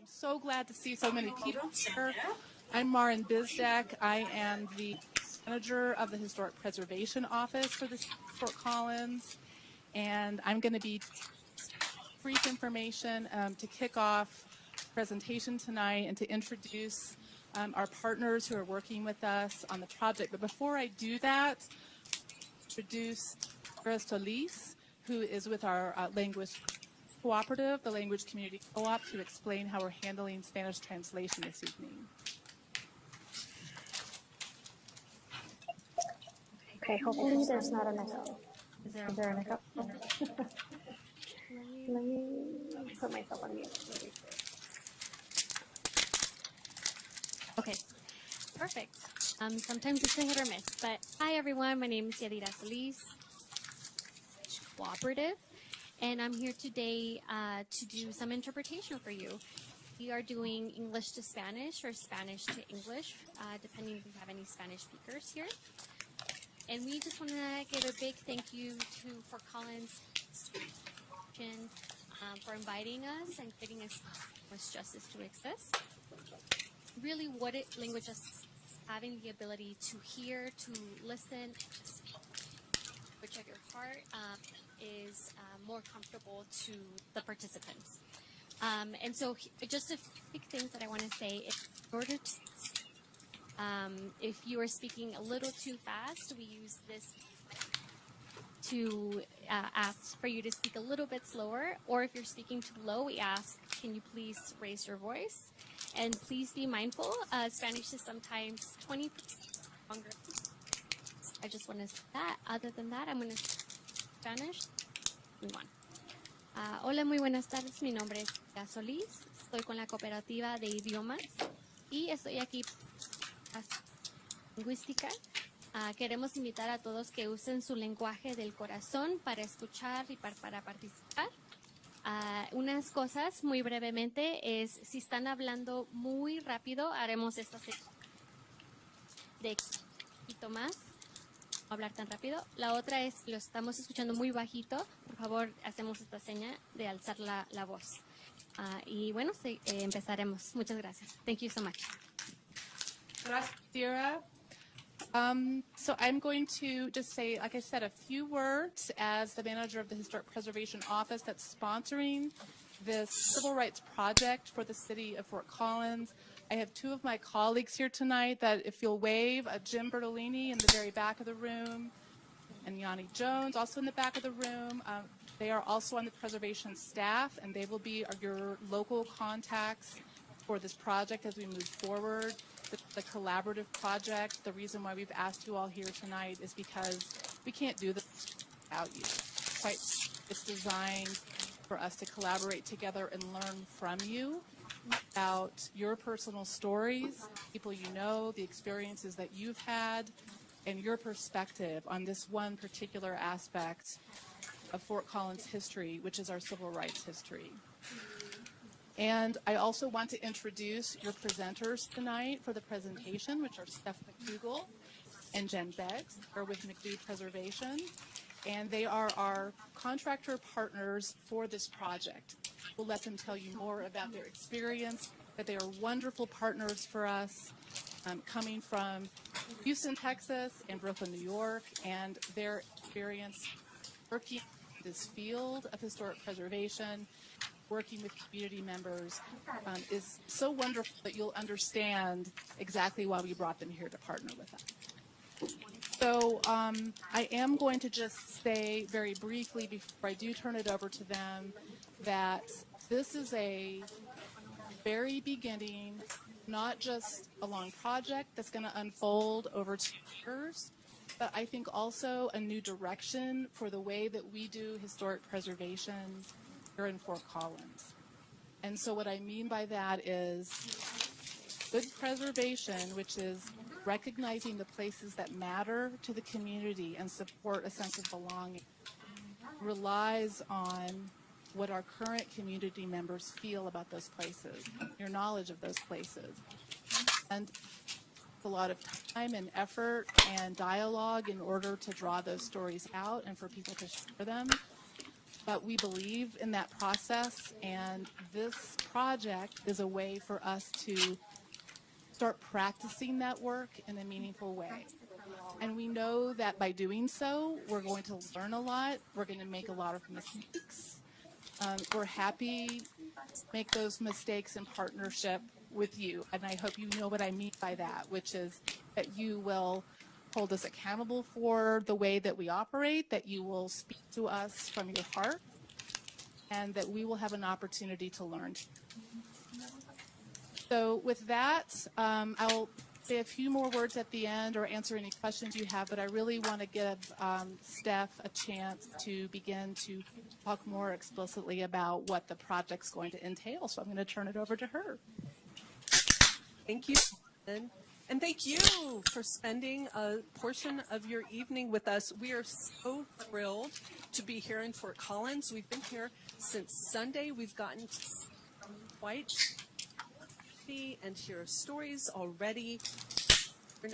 I'm so glad to see so many people here. I'm Marin Bizdak. I am the manager of the Historic Preservation Office for the city of Fort Collins, and I'm going to be brief information to kick off the presentation tonight and to introduce our partners who are working with us on the project. But before I do that, introduce Chris Solis, who is with our language cooperative, the Language Community Co-op, to explain how we're handling Spanish translation this evening. Okay, hopefully there's not an echo. Is there an echo? Let me put myself on mute. Okay, perfect. Sometimes it's a hit or miss, but hi everyone, my name is Yadira Solis, Cooperative, and I'm here today to do some interpretation for you. We are doing English to Spanish or Spanish to English, depending if we have any Spanish speakers here. And we just want to give a big thank you to Fort Collins for inviting us and giving us justice to exist. Really, what language is having the ability to hear, to listen, which of your heart is more comfortable to the participants. And so just a few big things that I want to say. In order to, if you are speaking a little too fast, we use this to ask for you to speak a little bit slower, or if you're speaking too low, we ask, can you please raise your voice? And please be mindful, Spanish is sometimes 20% longer. I just want to say that. Other than that, I'm going to Spanish. Move on. Hola, muy buenas tardes. Mi nombre es Yadira Solís. Estoy con la cooperativa de idiomas y estoy aquí lingüística. Queremos invitar a todos que usen su lenguaje del corazón para escuchar y para participar. Unas cosas muy brevemente es, si están hablando muy rápido, haremos esta sección de un poquito más, no hablar tan rápido. La otra es, si lo estamos escuchando muy bajito, por favor, hacemos esta seña de alzar la voz. Y bueno, empezaremos. Muchas gracias. Thank you so much. Gracias, Dira. So I'm going to just say, like I said, a few words as the manager of the Historic Preservation Office that's sponsoring this civil rights project for the city of Fort Collins. I have two of my colleagues here tonight that, if you'll wave, Jim Bertolini in the very back of the room, and Yanni Jones also in the back of the room. They are also on the preservation staff, and they will be your local contacts for this project as we move forward. The collaborative project, the reason why we've asked you all here tonight is because we can't do this without you. It's designed for us to collaborate together and learn from you about your personal stories, people you know, the experiences that you've had, and your perspective on this one particular aspect of Fort Collins history, which is our civil rights history. And I also want to introduce your presenters tonight for the presentation, which are Steph McDougall and Jen Beggs, who are with McDougall Preservation. And they are our contractor partners for this project. We'll let them tell you more about their experience, but they are wonderful partners for us, coming from Houston, Texas, and Brooklyn, New York, and their experience working in this field of historic preservation, working with community members, is so wonderful that you'll understand exactly why we brought them here to partner with us. So I am going to just say very briefly before I do turn it over to them that this is a very beginning, not just a long project that's going to unfold over 2 years, but I think also a new direction for the way that we do historic preservation here in Fort Collins. And so what I mean by that is good preservation, which is recognizing the places that matter to the community and support a sense of belonging, relies on what our current community members feel about those places, your knowledge of those places. And a lot of time and effort and dialogue in order to draw those stories out and for people to share them. But we believe in that process, and this project is a way for us to start practicing that work in a meaningful way. And we know that by doing so, we're going to learn a lot. We're going to make a lot of mistakes. We're happy to make those mistakes in partnership with you. And I hope you know what I mean by that, which is that you will hold us accountable for the way that we operate, that you will speak to us from your heart, and that we will have an opportunity to learn. So with that, I'll say a few more words at the end or answer any questions you have, but I really want to give Steph a chance to begin to talk more explicitly about what the project's going to entail. So I'm going to turn it over to her. Thank you, and thank you for spending a portion of your evening with us. We are so thrilled to be here in Fort Collins. We've been here since Sunday. We've gotten quite and hear stories already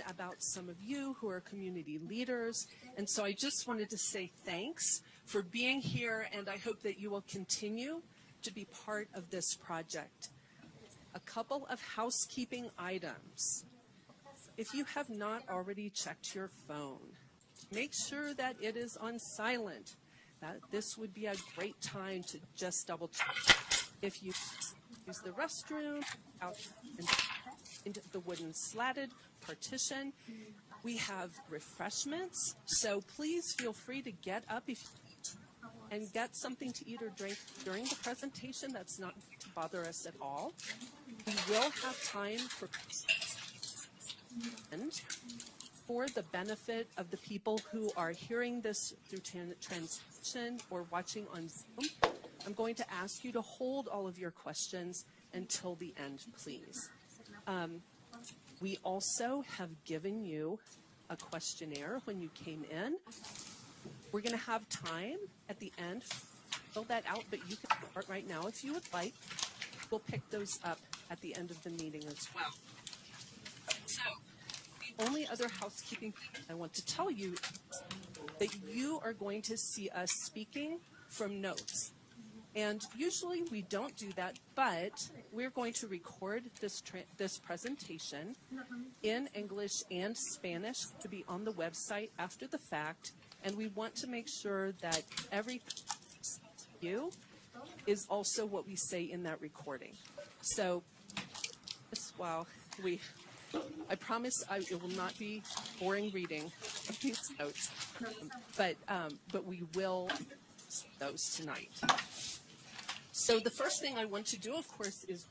about some of you who are community leaders. And so I just wanted to say thanks for being here, and I hope that you will continue to be part of this project. A couple of housekeeping items. If you have not already checked your phone, make sure that it is on silent. This would be a great time to just double check. If you use the restroom out into the wooden slatted partition, we have refreshments, so please feel free to get up and get something to eat or drink during the presentation. That's not to bother us at all. We will have time for the benefit of the people who are hearing this through transcription or watching on Zoom. I'm going to ask you to hold all of your questions until the end, please. We also have given you a questionnaire when you came in. We're going to have time at the end to fill that out, but you can start right now if you would like. We'll pick those up at the end of the meeting as well. So, the only other housekeeping thing I want to tell you is that you are going to see us speaking from notes. And usually we don't do that, but we're going to record this presentation in English and Spanish to be on the website after the fact. And we want to make sure that everything you is also what we say in that recording. So, I promise it will not be boring reading of these notes, but we will those tonight. So the first thing I want to do, of course, is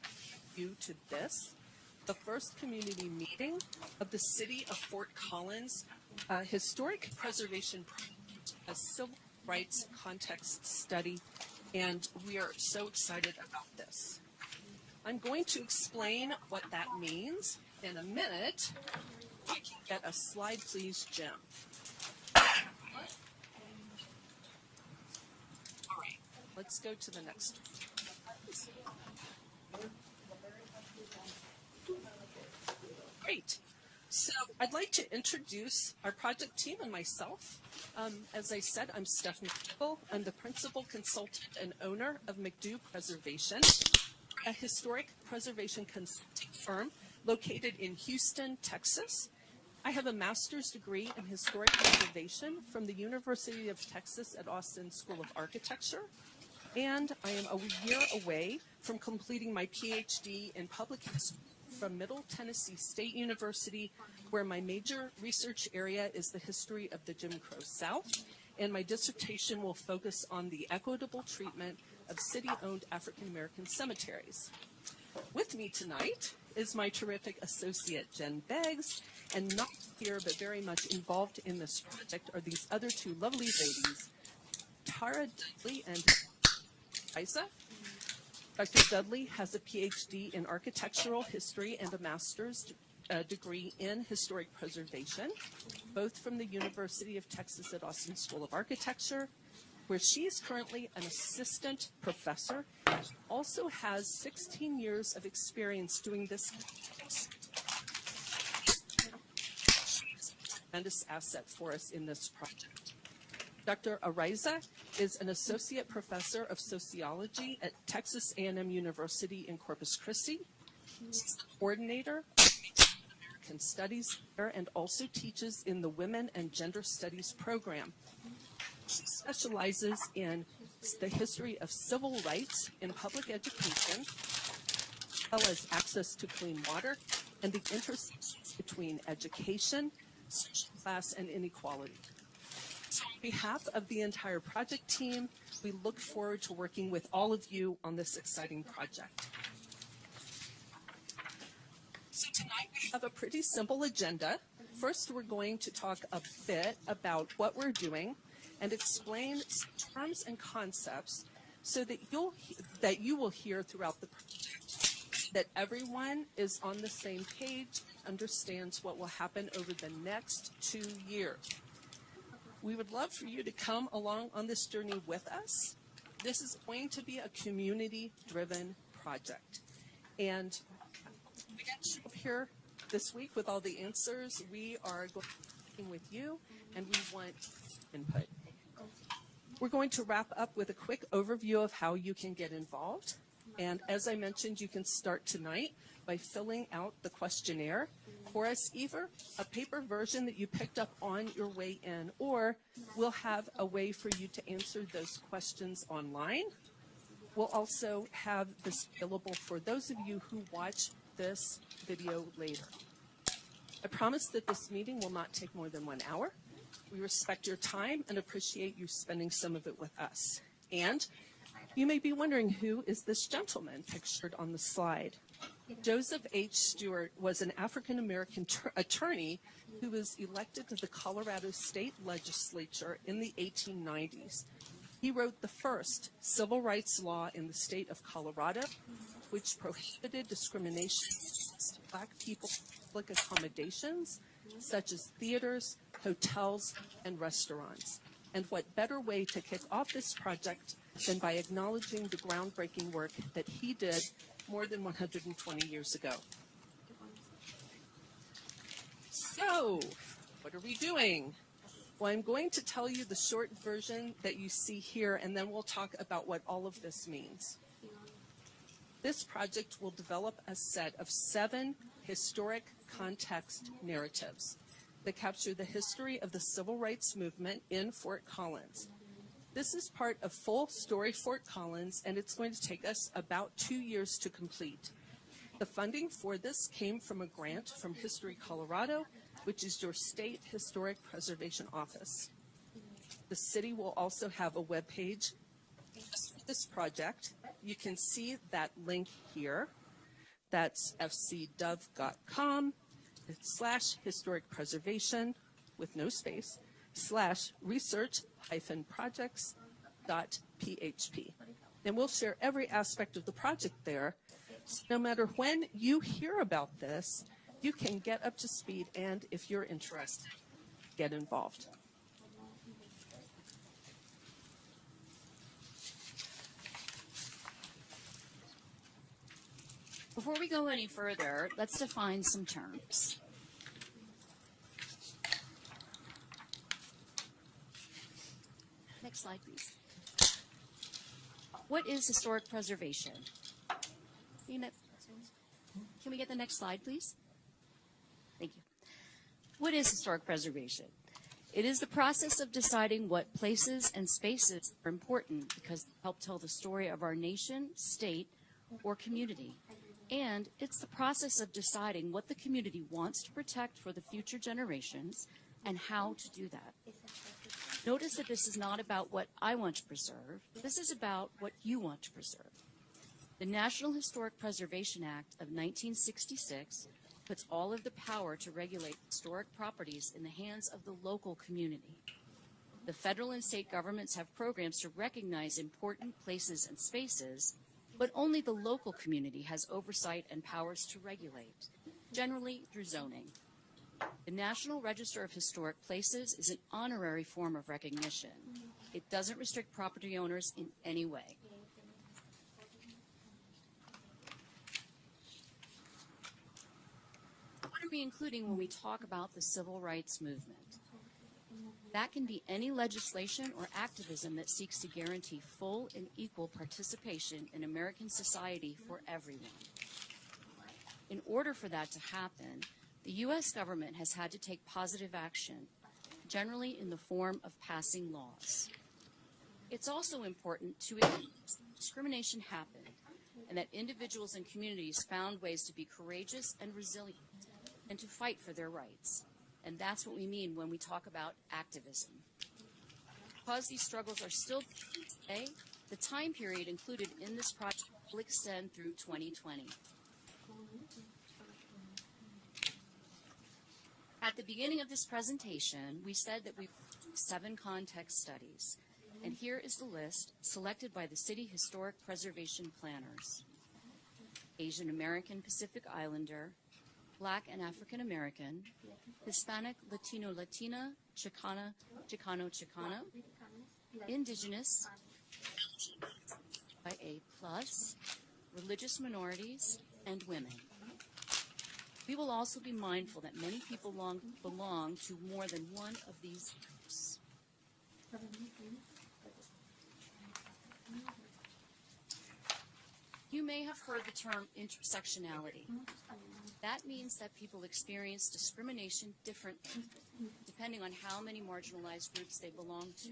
you to this, the first community meeting of the City of Fort Collins Historic Preservation Project, a civil rights context study, and we are so excited about this. I'm going to explain what that means in a minute. If I can get a slide, please, Jim. All right, let's go to the next one. Great. So I'd like to introduce our project team and myself. As I said, I'm Stephanie McDougall. I'm the principal consultant and owner of McDougall Preservation, a historic preservation consulting firm located in Houston, Texas. I have a master's degree in historic preservation from the University of Texas at Austin School of Architecture. And I am a year away from completing my PhD in public history from Middle Tennessee State University, where my major research area is the history of the Jim Crow South, and my dissertation will focus on the equitable treatment of city-owned African-American cemeteries. With me tonight is my terrific associate, Jen Beggs, and not here but very much involved in this project are these other two lovely ladies, Tara Dudley and Isa. Dr. Dudley has a PhD in architectural history and a master's degree in historic preservation, both from the University of Texas at Austin School of Architecture, where she is currently an assistant professor. She also has 16 years of experience doing this. She is a tremendous asset for us in this project. Dr. Ariza is an associate professor of sociology at Texas A&M University in Corpus Christi. She's the coordinator of American Studies there and also teaches in the Women and Gender Studies program. She specializes in the history of civil rights in public education, as well as access to clean water and the intersections between education, social class, and inequality. So on behalf of the entire project team, we look forward to working with all of you on this exciting project. So tonight we have a pretty simple agenda. First, we're going to talk a bit about what we're doing and explain some terms and concepts so that you will hear throughout the project that everyone is on the same page, understands what will happen over the next 2 years. We would love for you to come along on this journey with us. This is going to be a community-driven project. And we got you up here this week with all the answers. We are going to be with you, and we want input. We're going to wrap up with a quick overview of how you can get involved. And as I mentioned, you can start tonight by filling out the questionnaire, or as either a paper version that you picked up on your way in, or we'll have a way for you to answer those questions online. We'll also have this available for those of you who watch this video later. I promise that this meeting will not take more than 1 hour. We respect your time and appreciate you spending some of it with us. And you may be wondering, who is this gentleman pictured on the slide? Joseph H. Stewart was an African-American attorney who was elected to the Colorado State Legislature in the 1890s. He wrote the first civil rights law in the state of Colorado, which prohibited discrimination against Black people in public accommodations, such as theaters, hotels, and restaurants. And what better way to kick off this project than by acknowledging the groundbreaking work that he did more than 120 years ago. So, what are we doing? Well, I'm going to tell you the short version that you see here, and then we'll talk about what all of this means. This project will develop a set of 7 historic context narratives that capture the history of the civil rights movement in Fort Collins. This is part of Full Story Fort Collins, and it's going to take us about 2 years to complete. The funding for this came from a grant from History Colorado, which is your state historic preservation office. The city will also have a webpage just for this project. You can see that link here. That's fcdov.com/historic preservation with no space /research-projects.php. And we'll share every aspect of the project there. So no matter when you hear about this, you can get up to speed, and if you're interested, get involved. Before we go any further, let's define some terms. Next slide, please. What is historic preservation? Can we get the next slide, please? Thank you. What is historic preservation? It is the process of deciding what places and spaces are important because they help tell the story of our nation, state, or community. And it's the process of deciding what the community wants to protect for the future generations and how to do that. Notice that this is not about what I want to preserve. This is about what you want to preserve. The National Historic Preservation Act of 1966 puts all of the power to regulate historic properties in the hands of the local community. The federal and state governments have programs to recognize important places and spaces, but only the local community has oversight and powers to regulate, generally through zoning. The National Register of Historic Places is an honorary form of recognition. It doesn't restrict property owners in any way. What are we including when we talk about the civil rights movement? That can be any legislation or activism that seeks to guarantee full and equal participation in American society for everyone. In order for that to happen, the U.S. government has had to take positive action, generally in the form of passing laws. It's also important to acknowledge that discrimination happened and that individuals and communities found ways to be courageous and resilient and to fight for their rights. And that's what we mean when we talk about activism. Because these struggles are still today, the time period included in this project will extend through 2020. At the beginning of this presentation, we said that we would do 7 context studies. And here is the list selected by the City Historic Preservation Planners. Asian American Pacific Islander, Black and African American, Hispanic, Latino, Latina, Chicana, Chicano, Chicana, Indigenous, LGBTQIA+, religious minorities, and women. We will also be mindful that many people belong to more than one of these groups. You may have heard the term intersectionality. That means that people experience discrimination differently, depending on how many marginalized groups they belong to.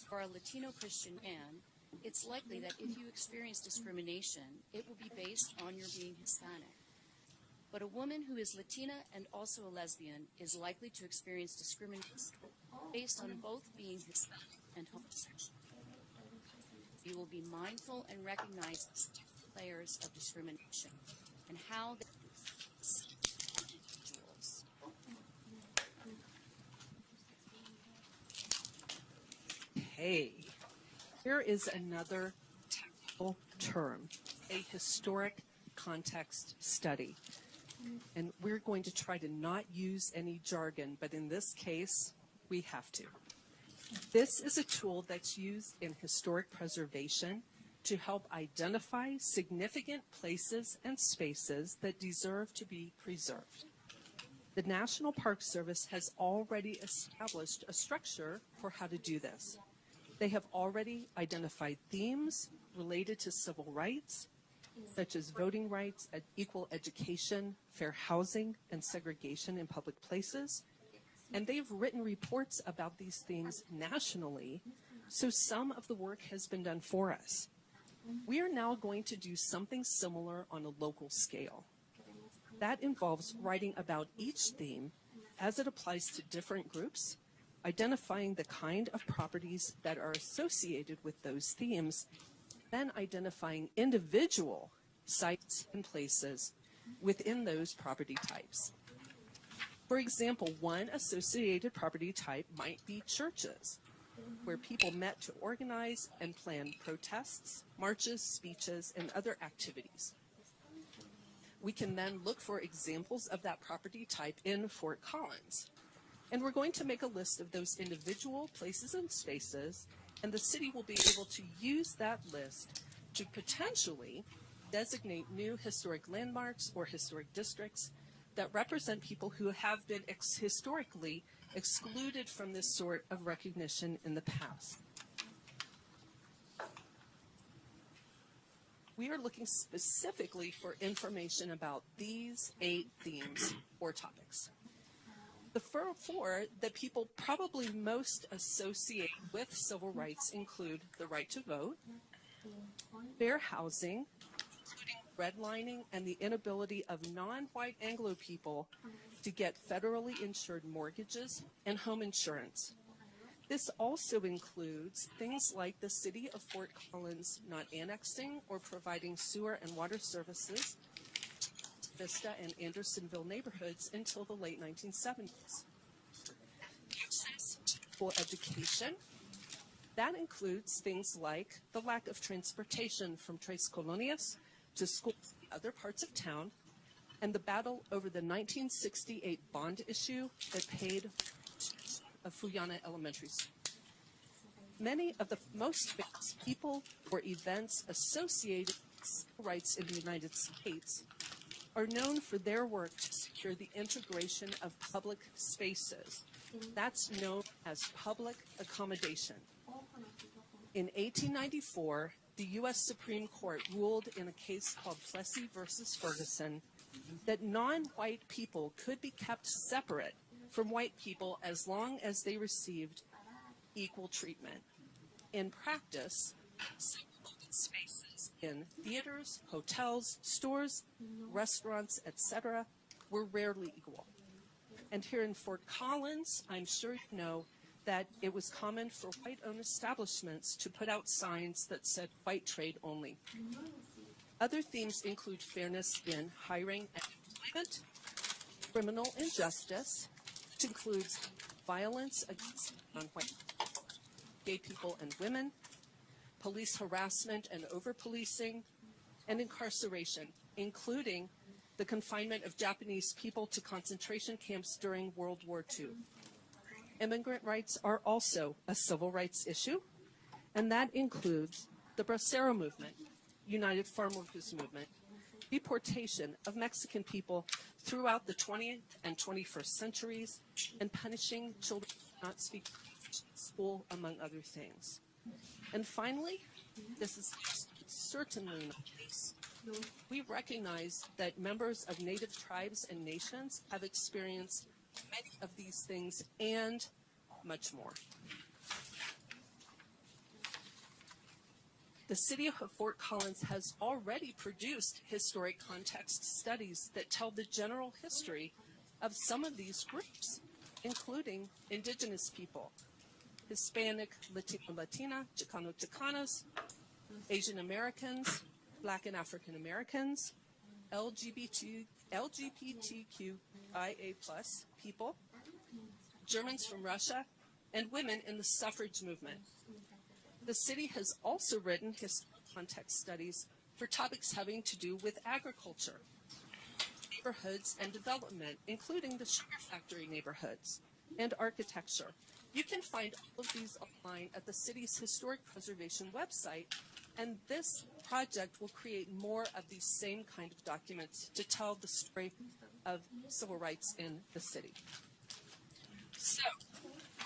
For a Latino Christian man, it's likely that if you experience discrimination, it will be based on your being Hispanic. But a woman who is Latina and also a lesbian is likely to experience discrimination based on both being Hispanic and homosexual. We will be mindful and recognize the layers of discrimination and how they individuals. Hey, here is another technical term, a historic context study. And we're going to try to not use any jargon, but in this case, we have to. This is a tool that's used in historic preservation to help identify significant places and spaces that deserve to be preserved. The National Park Service has already established a structure for how to do this. They have already identified themes related to civil rights, such as voting rights, equal education, fair housing, and segregation in public places. And they've written reports about these themes nationally, so some of the work has been done for us. We are now going to do something similar on a local scale. That involves writing about each theme as it applies to different groups, identifying the kind of properties that are associated with those themes, then identifying individual sites and places within those property types. For example, one associated property type might be churches, where people met to organize and plan protests, marches, speeches, and other activities. We can then look for examples of that property type in Fort Collins. And we're going to make a list of those individual places and spaces, and the city will be able to use that list to potentially designate new historic landmarks or historic districts that represent people who have been historically excluded from this sort of recognition in the past. We are looking specifically for information about these 8 themes or topics. The 4 that people probably most associate with civil rights include the right to vote, fair housing, including redlining and the inability of non-white Anglo people to get federally insured mortgages and home insurance. This also includes things like the city of Fort Collins not annexing or providing sewer and water services to Vista and Andersonville neighborhoods until the late 1970s. Access to full education. That includes things like the lack of transportation from Tres Colonias to schools in other parts of town, and the battle over the 1968 bond issue that paid of Fuyana Elementary School. Many of the most famous people or events associated with civil rights in the United States are known for their work to secure the integration of public spaces. That's known as public accommodation. In 1894, the U.S. Supreme Court ruled in a case called Plessy versus Ferguson that non-white people could be kept separate from white people as long as they received equal treatment. In practice, segregated spaces in theaters, hotels, stores, restaurants, etc., were rarely equal. And here in Fort Collins, I'm sure you know that it was common for white-owned establishments to put out signs that said white trade only. Other themes include fairness in hiring and employment, criminal injustice, which includes violence against non-white people, gay people and women, police harassment and over-policing, and incarceration, including the confinement of Japanese people to concentration camps during World War II. Immigrant rights are also a civil rights issue, and that includes the Bracero movement, United Farm Workers movement, deportation of Mexican people throughout the 20th and 21st centuries, and punishing children who not speak English in school, among other things. And finally, this is certainly not the case. We recognize that members of Native tribes and nations have experienced many of these things and much more. The city of Fort Collins has already produced historic context studies that tell the general history of some of these groups, including indigenous people, Hispanic, Latino, Latina, Chicano, Chicanas, Asian Americans, Black and African Americans, LGBTQIA+ people, Germans from Russia, and women in the suffrage movement. The city has also written historical context studies for topics having to do with agriculture, neighborhoods, and development, including the sugar factory neighborhoods, and architecture. You can find all of these online at the city's historic preservation website, and this project will create more of these same kind of documents to tell the story of civil rights in the city. So,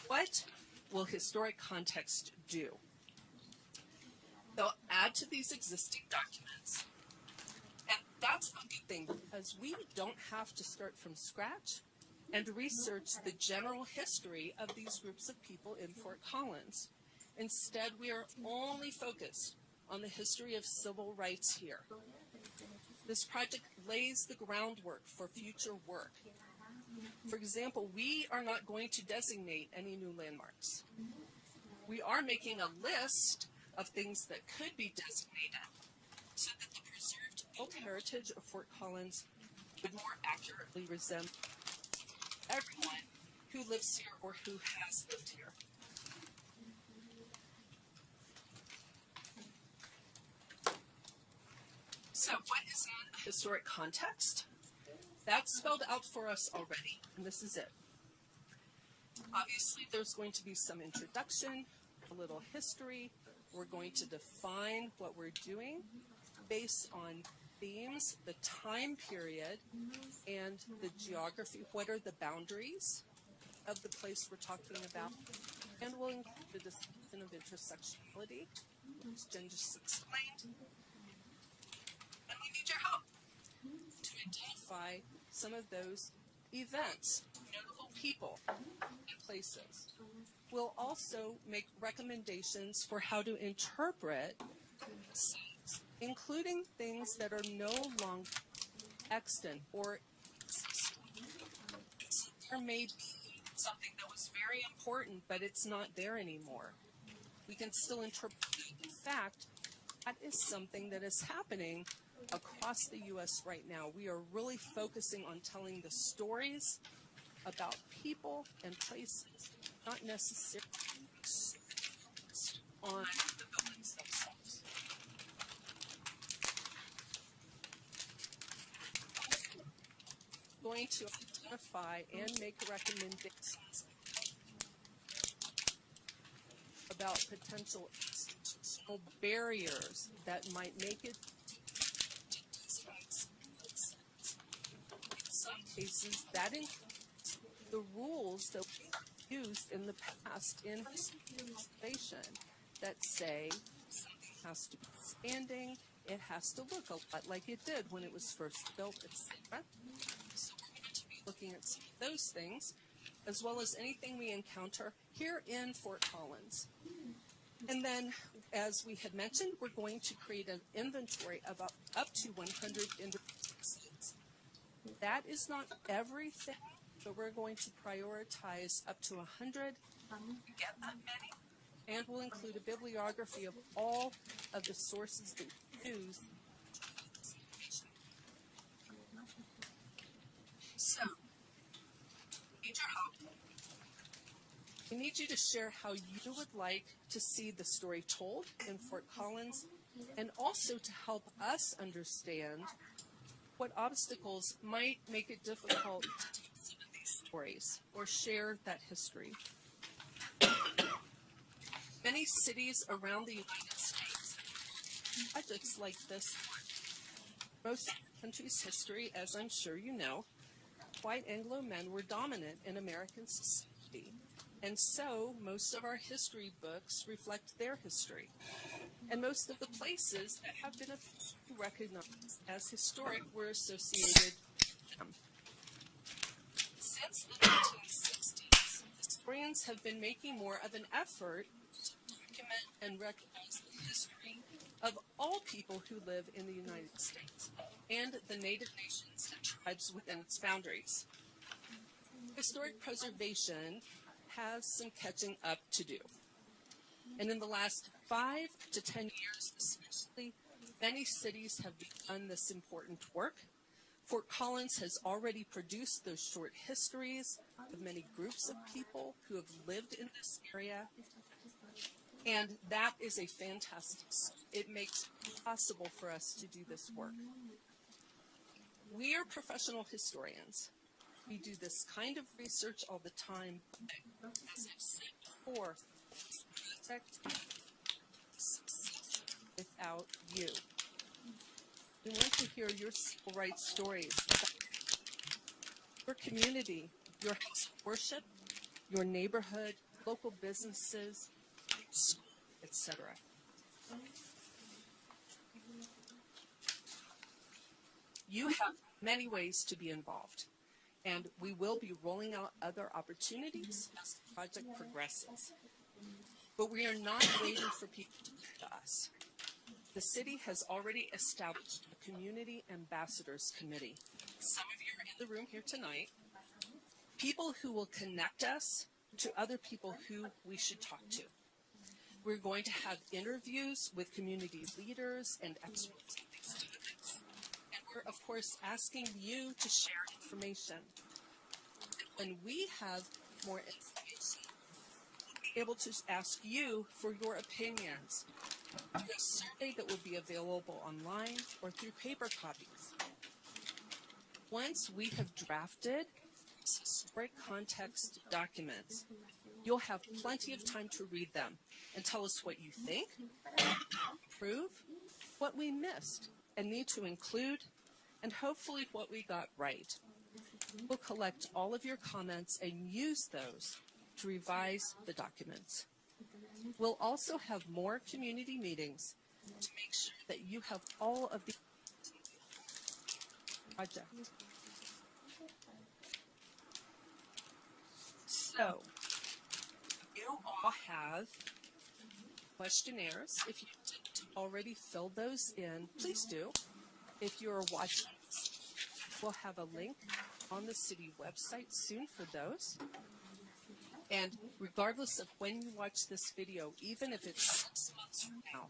what will historic context do? They'll add to these existing documents. And that's a good thing, because we don't have to start from scratch and research the general history of these groups of people in Fort Collins. Instead, we are only focused on the history of civil rights here. This project lays the groundwork for future work. For example, we are not going to designate any new landmarks. We are making a list of things that could be designated so that the preserved old heritage of Fort Collins would more accurately resemble everyone who lives here or who has lived here. So what is in historic context? That's spelled out for us already, and this is it. Obviously, there's going to be some introduction, a little history. We're going to define what we're doing based on themes, the time period, and the geography. What are the boundaries of the place we're talking about? And we'll include the discussion of intersectionality, which Jen just explained. And we need your help to identify some of those events, notable people, and places. We'll also make recommendations for how to interpret scenes, including things that are no longer extant or there may be something that was very important, but it's not there anymore. We can still interpret it. In fact, that is something that is happening across the U.S. right now. We are really focusing on telling the stories about people and places, not necessarily focused on the buildings themselves. Going to identify and make recommendations about potential institutional barriers that might make it cases, that includes the rules that we used in the past in preservation that say something has to be standing, it has to look a lot like it did when it was first built, etc. So we're going to be looking at some of those things, as well as anything we encounter here in Fort Collins. And then, as we had mentioned, we're going to create an inventory of up to 100 individual sites. That is not everything, but we're going to prioritize up to 100. Get that many. And we'll include a bibliography of all of the sources that we use. So, need your help. We need you to share how you would like to see the story told in Fort Collins, and also to help us understand what obstacles might make it difficult to tell some of these stories or share that history. Many cities around the United States have projects like this one. Most of the country's history, as I'm sure you know, white Anglo men were dominant in American society. And so most of our history books reflect their history. And most of the places that have been recognized as historic were associated with them. Since the 1960s, historians have been making more of an effort to document and recognize the history of all people who live in the United States and the native nations and tribes within its boundaries. Historic preservation has some catching up to do. And in the last 5 to 10 years especially, many cities have begun this important work. Fort Collins has already produced those short histories of many groups of people who have lived in this area. And that is a fantastic start. It makes it possible for us to do this work. We are professional historians. We do this kind of research all the time. As I've said before, without you. We want to hear your civil rights stories about your community, your house of worship, your neighborhood, local businesses, school, etc. You have many ways to be involved, and we will be rolling out other opportunities as the project progresses. But we are not waiting for people to come to us. The city has already established a Community Ambassadors Committee. Some of you are in the room here tonight. People who will connect us to other people who we should talk to. We're going to have interviews with community leaders and experts in these topics. And we're, of course, asking you to share information. When we have more information, we'll be able to ask you for your opinions through a survey that will be available online or through paper copies. Once we have drafted historic context documents, you'll have plenty of time to read them and tell us what you think, improve, what we missed and need to include, and hopefully what we got right. We'll collect all of your comments and use those to revise the documents. We'll also have more community meetings to make sure that you have all of the project. So, you all have questionnaires. If you didn't already fill those in, please do. If you're watching, we'll have a link on the city website soon for those. And regardless of when you watch this video, even if it's 6 months from now,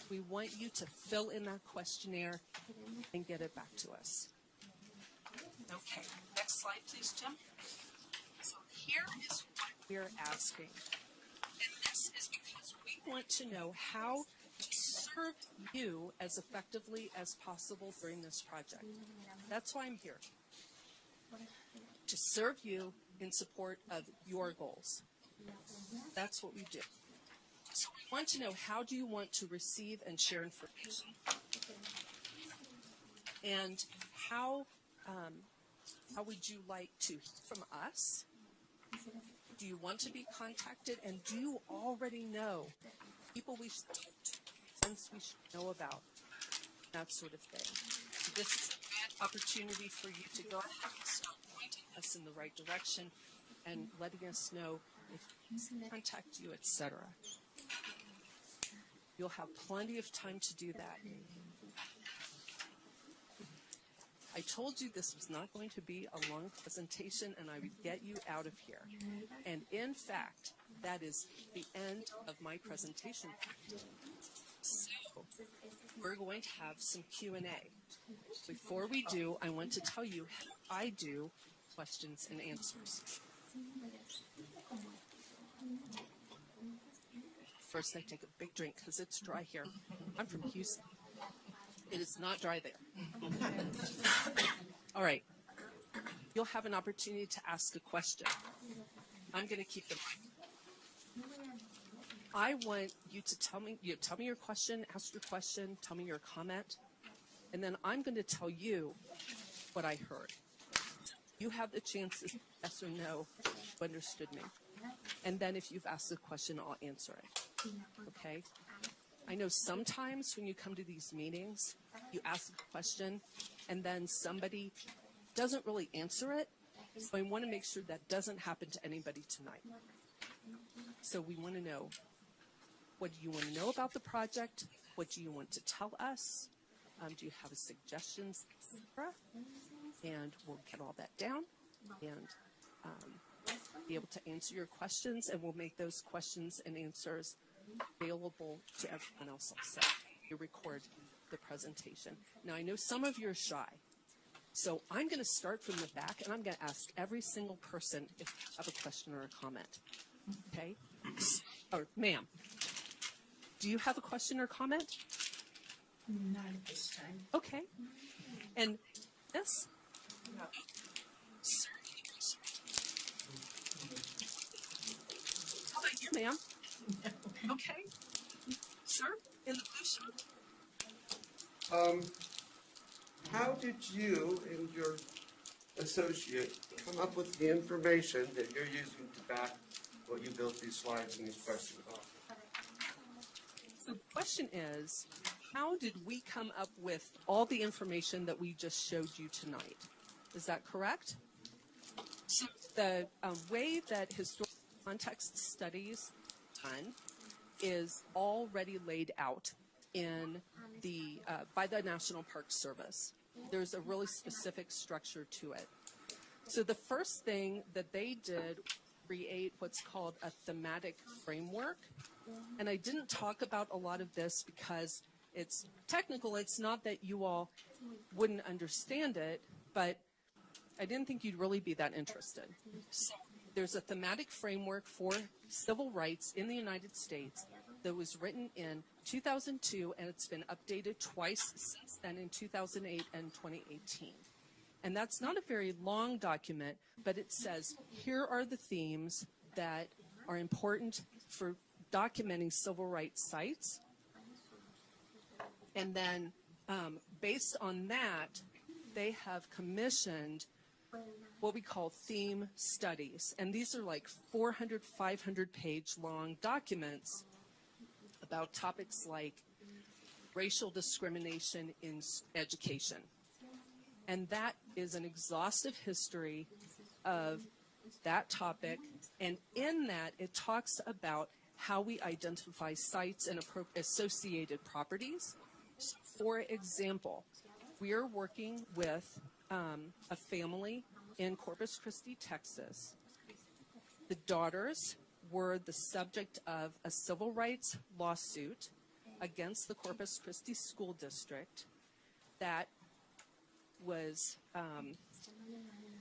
we want you to fill in that questionnaire and get it back to us. Okay, next slide, please, Jim. So here is what we're asking. And this is because we want to know how to serve you as effectively as possible during this project. That's why I'm here. To serve you in support of your goals. That's what we do. So we want to know, how do you want to receive and share information? And how How would you like to hear from us? Do you want to be contacted? And do you already know people we should talk to, friends we should know about, that sort of thing? So this is a good opportunity for you to go ahead and start pointing us in the right direction and letting us know if we contact you, etc. You'll have plenty of time to do that. I told you this was not going to be a long presentation and I would get you out of here. And in fact, that is the end of my presentation. So we're going to have some Q&A. Before we do, I want to tell you how I do questions and answers. First, I take a big drink because it's dry here. I'm from Houston. It is not dry there. All right. You'll have an opportunity to ask a question. I'm going to keep the mic. I want you to tell me your question, ask your question, tell me your comment, and then I'm going to tell you what I heard. You have the chance to say yes or no, you understood me. And then if you've asked a question, I'll answer it. Okay? I know sometimes when you come to these meetings, you ask a question and then somebody doesn't really answer it. So I want to make sure that doesn't happen to anybody tonight. So we want to know, what do you want to know about the project? What do you want to tell us? Do you have suggestions, etc.? And we'll get all that down and be able to answer your questions, and we'll make those questions and answers available to everyone else also. You record the presentation. Now, I know some of you are shy, so I'm going to start from the back, and I'm going to ask every single person if they have a question or a comment. Okay? Or, ma'am, do you have a question or comment? Not at this time. Okay. And yes? No. Sir, how about you, ma'am? Okay. Sir, in the blue shirt. How did you and your associate come up with the information that you're using to back what you built these slides and these questions off? The question is, how did we come up with all the information that we just showed you tonight? Is that correct? So the way that historical context studies done is already laid out in the by the National Park Service. There's a really specific structure to it. So the first thing that they did was create what's called a thematic framework. And I didn't talk about a lot of this because it's technical. It's not that you all wouldn't understand it, but I didn't think you'd really be that interested. So there's a thematic framework for civil rights in the United States that was written in 2002, and it's been updated twice since then in 2008 and 2018. And that's not a very long document, but it says, here are the themes that are important for documenting civil rights sites. And then based on that, they have commissioned what we call theme studies. And these are like 400, 500-page long documents about topics like racial discrimination in education. And that is an exhaustive history of that topic. And in that, it talks about how we identify sites and associated properties. So for example, we are working with a family in Corpus Christi, Texas. The daughters were the subject of a civil rights lawsuit against the Corpus Christi School District that was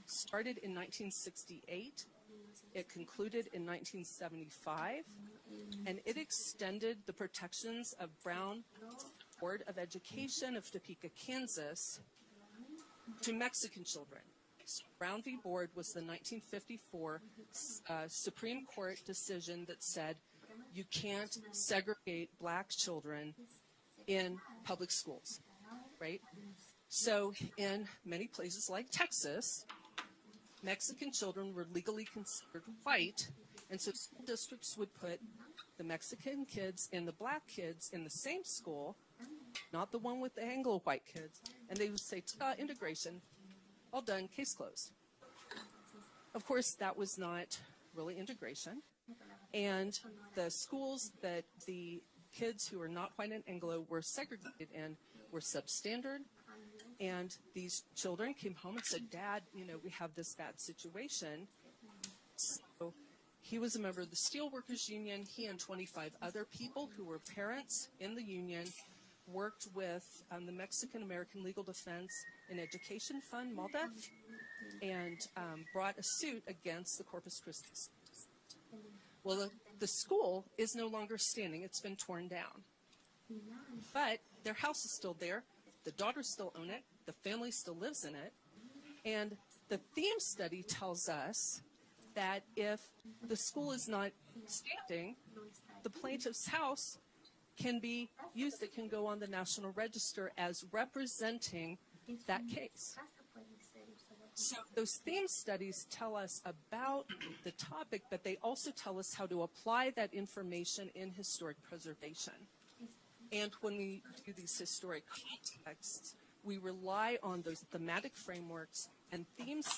started in 1968. It concluded in 1975, and it extended the protections of Brown Board of Education of Topeka, Kansas, to Mexican children. So Brown v. Board was the 1954 Supreme Court decision that said you can't segregate black children in public schools, right? So in many places like Texas, Mexican children were legally considered white, and so school districts would put the Mexican kids and the black kids in the same school, not the one with the Anglo-white kids, and they would say, integration, all done, case closed. Of course, that was not really integration, and the schools that the kids who are not white and Anglo were segregated in were substandard, and these children came home and said, Dad, we have this bad situation. So he was a member of the Steelworkers Union. He and 25 other people who were parents in the union worked with the Mexican American Legal Defense and Education Fund, MALDEF, and brought a suit against the Corpus Christi. Well, the school is no longer standing. It's been torn down. But their house is still there. The daughters still own it. The family still lives in it. And the theme study tells us that if the school is not standing, the plaintiff's house can be used. It can go on the National Register as representing that case. So those theme studies tell us about the topic, but they also tell us how to apply that information in historic preservation. And when we do these historic contexts, we rely on those thematic frameworks and themes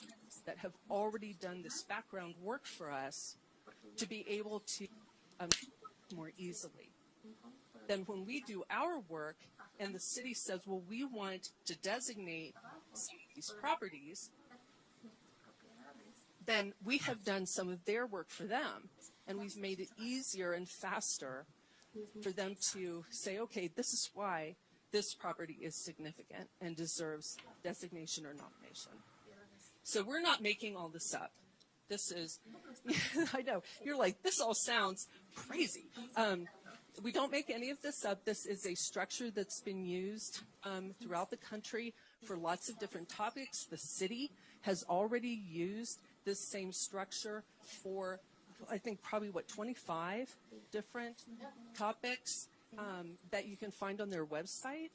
that have already done this background work for us to be able to more easily. Then when we do our work and the city says, well, we want to designate some of these properties, then we have done some of their work for them, and we've made it easier and faster for them to say, okay, this is why this property is significant and deserves designation or nomination. So we're not making all this up. This is, I know, you're like, this all sounds crazy. We don't make any of this up. This is a structure that's been used throughout the country for lots of different topics. The city has already used this same structure for, I think, probably, 25 different topics that you can find on their website.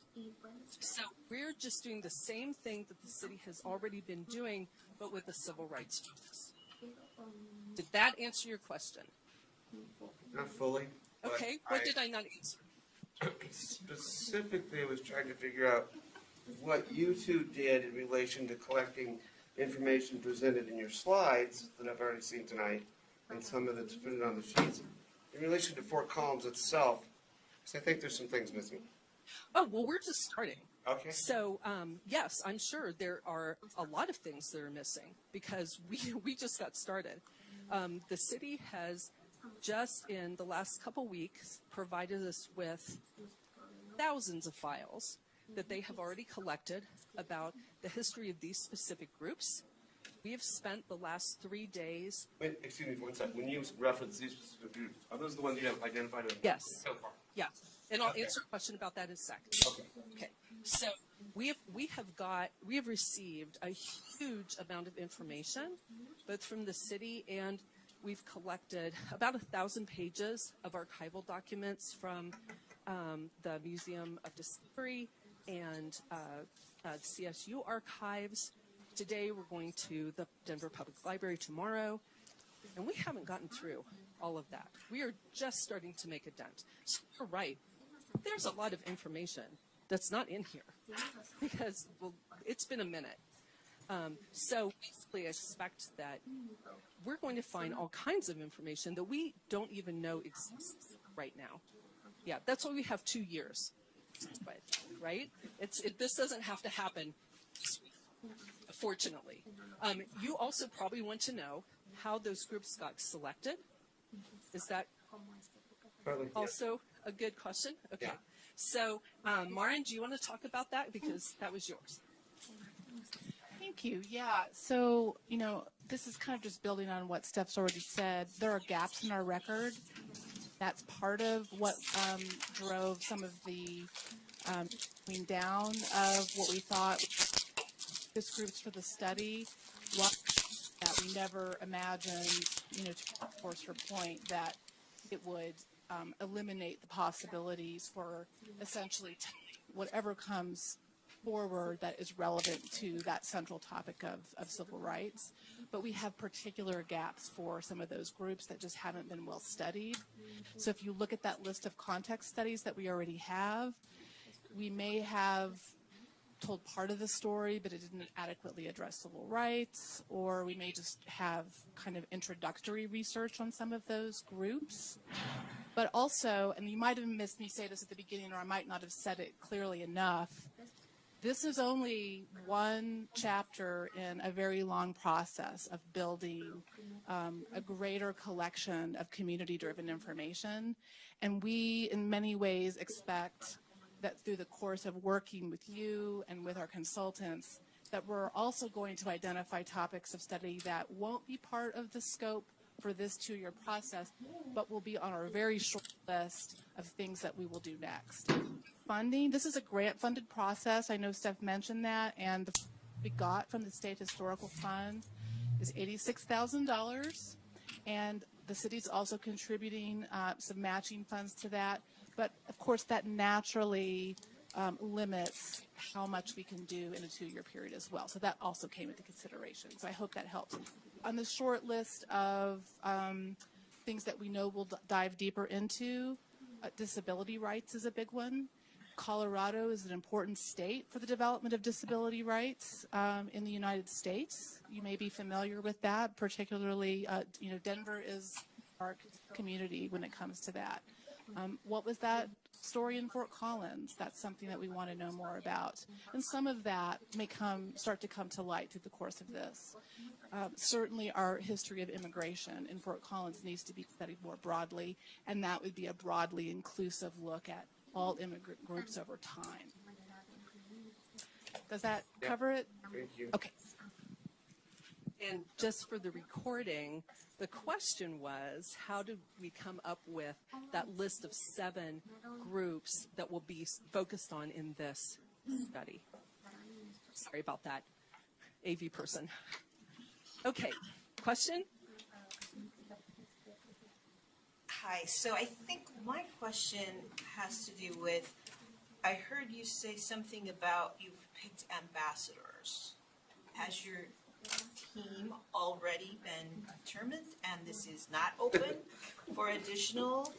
So we're just doing the same thing that the city has already been doing, but with a civil rights focus. Did that answer your question? Not fully. but Okay, what did I not answer? Specifically, I was trying to figure out what you two did in relation to collecting information presented in your slides that I've already seen tonight, and some of it's printed on the sheets, in relation to 4 columns itself, because I think there's some things missing. Oh, well, we're just starting. Okay. So, yes, I'm sure there are a lot of things that are missing because we just got started. The city has just in the last couple weeks provided us with thousands of files that they have already collected about the history of these specific groups. We have spent the last 3 days. Wait, excuse me for 1 second. When you reference these specific groups, are those the ones you have identified? Yes. So far. Yeah, and I'll answer a question about that in a second. Okay. Okay, so we have received a huge amount of information, both from the city, and we've collected about 1,000 pages of archival documents from the Museum of Discovery and CSU archives. Today we're going to the Denver Public Library tomorrow, and we haven't gotten through all of that. We are just starting to make a dent. So you're right. There's a lot of information that's not in here because, well, it's been a minute. So basically I expect that we're going to find all kinds of information that we don't even know exists right now. Yeah, that's why we have 2 years, right? This doesn't have to happen this week, fortunately. You also probably want to know how those groups got selected. Is that also a good question? Okay. Yeah. So, Marin, do you want to talk about that? Because that was yours. Thank you. Yeah. So, this is kind of just building on what Steph's already said. There are gaps in our record. That's part of what drove some of the coming down of what we thought focus groups for the study. That we never imagined, to force her point, that it would eliminate the possibilities for essentially whatever comes forward that is relevant to that central topic of civil rights. But we have particular gaps for some of those groups that just haven't been well studied. So if you look at that list of context studies that we already have, we may have told part of the story, but it didn't adequately address civil rights, or we may just have kind of introductory research on some of those groups. But also, and you might have missed me say this at the beginning, or I might not have said it clearly enough, this is only one chapter in a very long process of building a greater collection of community-driven information. And we, in many ways, expect that through the course of working with you and with our consultants, that we're also going to identify topics of study that won't be part of the scope for this 2-year process, but will be on our very short list of things that we will do next. Funding, this is a grant-funded process. I know Steph mentioned that, and the we got from the State Historical Fund is $86,000, and the city's also contributing some matching funds to that. But of course, that naturally limits how much we can do in a 2-year period as well. So that also came into consideration. So I hope that helps. On the short list of things that we know we'll dive deeper into, disability rights is a big one. Colorado is an important state for the development of disability rights in the United States. You may be familiar with that, particularly, Denver is our community when it comes to that. What was that story in Fort Collins? That's something that we want to know more about. And some of that may start to come to light through the course of this. Certainly our history of immigration in Fort Collins needs to be studied more broadly, and that would be a broadly inclusive look at all immigrant groups over time. Does that cover it? Thank you. Okay. And just for the recording, the question was, how did we come up with that list of 7 groups that will be focused on in this study? Sorry about that, AV person. Okay, question? Hi, so I think my question has to do with, I heard you say something about you've picked ambassadors. Has your team already been determined and this is not open for additional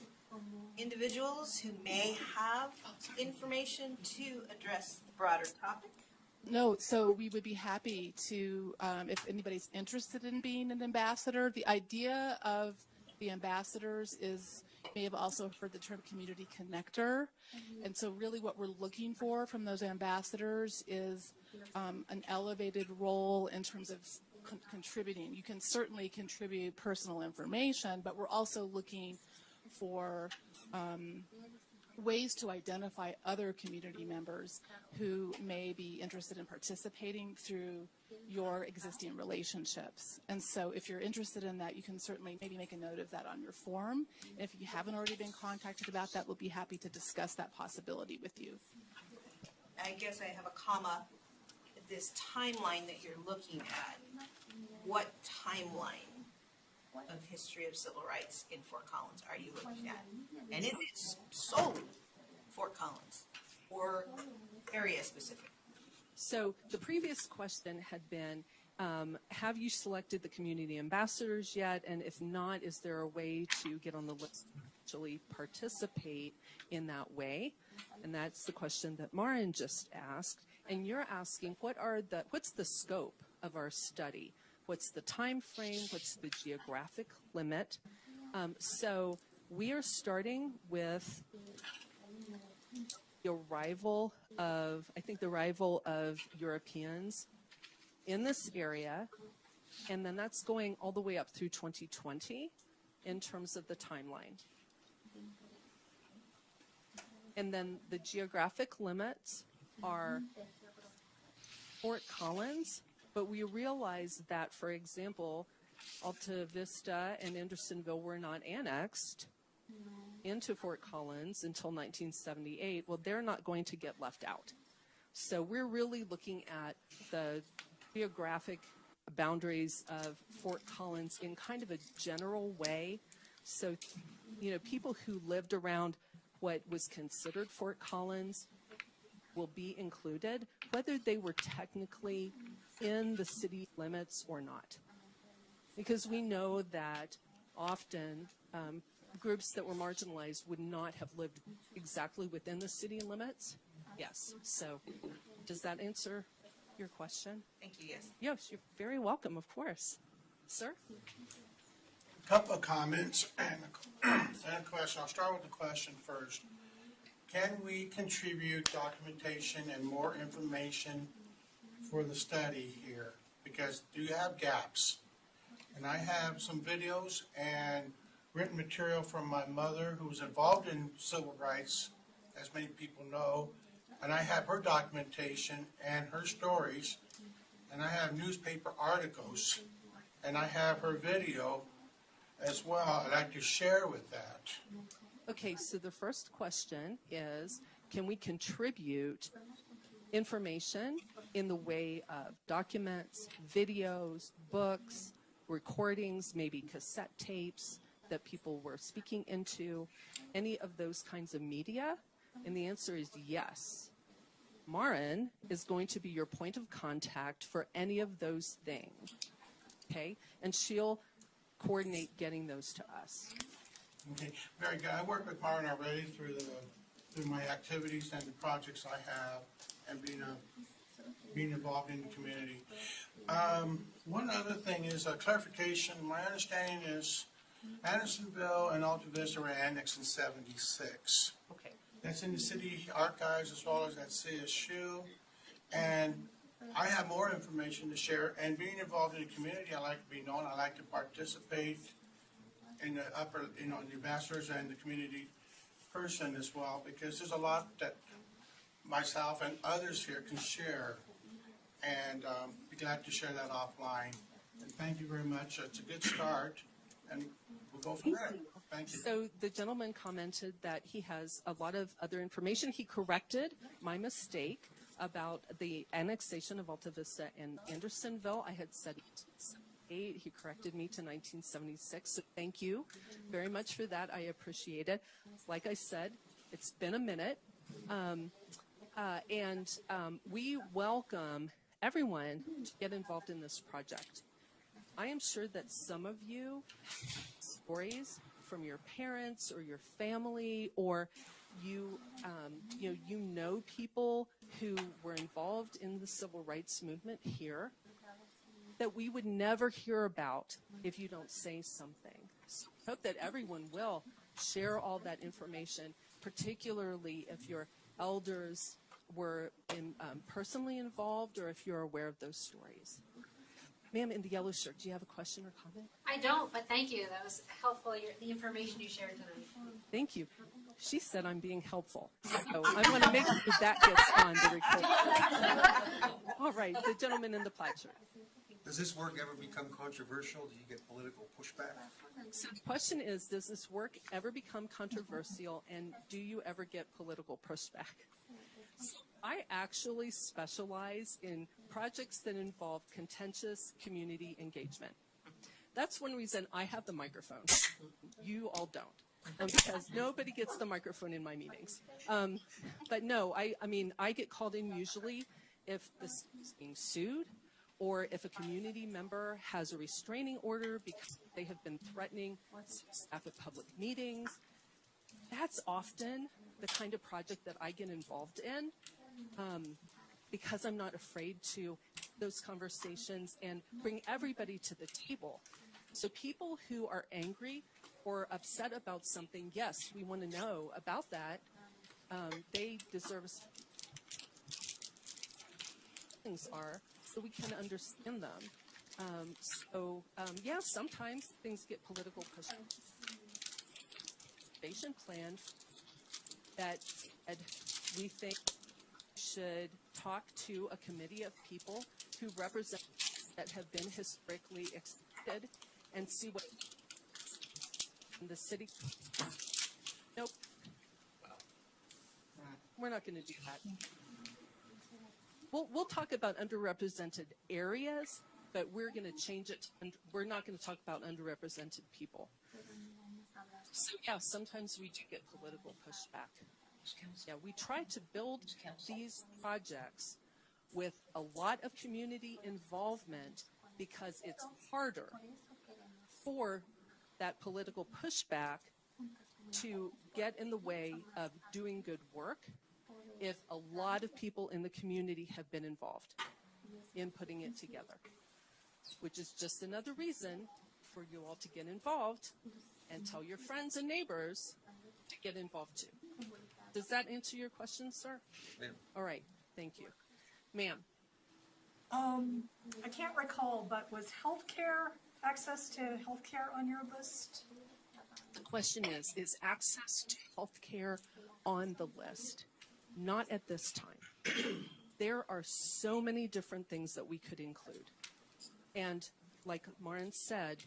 individuals who may have information to address the broader topic? No, so we would be happy to, if anybody's interested in being an ambassador, the idea of the ambassadors is, you may have also heard the term community connector. And so really what we're looking for from those ambassadors is an elevated role in terms of contributing. You can certainly contribute personal information, but we're also looking for ways to identify other community members who may be interested in participating through your existing relationships. And so if you're interested in that, you can certainly maybe make a note of that on your form. And if you haven't already been contacted about that, we'll be happy to discuss that possibility with you. I guess I have a comma. This timeline that you're looking at, what timeline of history of civil rights in Fort Collins are you looking at? And is it solely Fort Collins or area specific? So the previous question had been, have you selected the community ambassadors yet? And if not, is there a way to get on the list to actually participate in that way? And that's the question that Marin just asked. And you're asking, what's the scope of our study? What's the time frame? What's the geographic limit? So we are starting with the arrival of Europeans in this area, and then that's going all the way up through 2020 in terms of the timeline. And then the geographic limits are Fort Collins, but we realize that, for example, Alta Vista and Andersonville were not annexed into Fort Collins until 1978. Well, they're not going to get left out. So we're really looking at the geographic boundaries of Fort Collins in kind of a general way. So, people who lived around what was considered Fort Collins will be included, whether they were technically in the city limits or not. Because we know that often groups that were marginalized would not have lived exactly within the city limits. Yes. So does that answer your question? Thank you, yes. Yes, you're very welcome, of course. Sir? Couple of comments and a question. I'll start with the question first. Can we contribute documentation and more information for the study here? Because do you have gaps? And I have some videos and written material from my mother who was involved in civil rights, as many people know. And I have her documentation and her stories. And I have newspaper articles. And I have her video as well. I'd like to share with that. Okay, so the first question is, can we contribute information in the way of documents, videos, books, recordings, maybe cassette tapes that people were speaking into, any of those kinds of media? And the answer is yes. Marin is going to be your point of contact for any of those things, okay? And she'll coordinate getting those to us. Okay, very good. I work with Martin already through my activities and the projects I have, and being involved in the community. One other thing is a clarification. My understanding is Andersonville and Alta Vista were annexed in '76. Okay. That's in the city archives as well as at CSU, and I have more information to share. And being involved in the community, I like to be known. I like to participate in the the ambassadors and the community person as well, because there's a lot that myself and others here can share, and be glad to share that offline. And thank you very much. It's a good start, and we'll go from there. Thank you. So the gentleman commented that he has a lot of other information. He corrected my mistake about the annexation of Alta Vista and Andersonville. I had said 1978. He corrected me to 1976. So thank you very much for that. I appreciate it. Like I said, it's been a minute. We welcome everyone to get involved in this project. I am sure that some of you have stories from your parents or your family, or you know people who were involved in the civil rights movement here that we would never hear about if you don't say something. So I hope that everyone will share all that information, particularly if your elders were personally involved or if you're aware of those stories. Ma'am in the yellow shirt, do you have a question or comment? I don't, but thank you. That was helpful, the information you shared tonight. Thank you. She said I'm being helpful. So I want to make sure that gets on the record. All right, the gentleman in the plaid shirt. Does this work ever become controversial? Do you get political pushback? So the question is, does this work ever become controversial, and do you ever get political pushback? So I actually specialize in projects that involve contentious community engagement. That's one reason I have the microphone. You all don't, because nobody gets the microphone in my meetings. But no, I mean, I get called in usually if this is being sued, or if a community member has a restraining order because they have been threatening staff at public meetings. That's often the kind of project that I get involved in, because I'm not afraid to have those conversations and bring everybody to the table. So people who are angry or upset about something, yes, we want to know about that. They deserve things are, so we can understand them. Yeah, sometimes things get political push. Plan that we think should talk to a committee of people who represent that have been historically accepted and see what the city. Nope. We're not going to do that. We'll talk about underrepresented areas, but we're going to change it, and we're not going to talk about underrepresented people. So yeah, sometimes we do get political pushback. Yeah, we try to build these projects with a lot of community involvement because it's harder for that political pushback to get in the way of doing good work if a lot of people in the community have been involved in putting it together, which is just another reason for you all to get involved and tell your friends and neighbors to get involved too. Does that answer your question, sir? Ma'am. All right, thank you. Ma'am, I can't recall, but was healthcare, access to healthcare on your list? the question is access to health care on the list? Not at this time. There are so many different things that we could include. And like Maren said,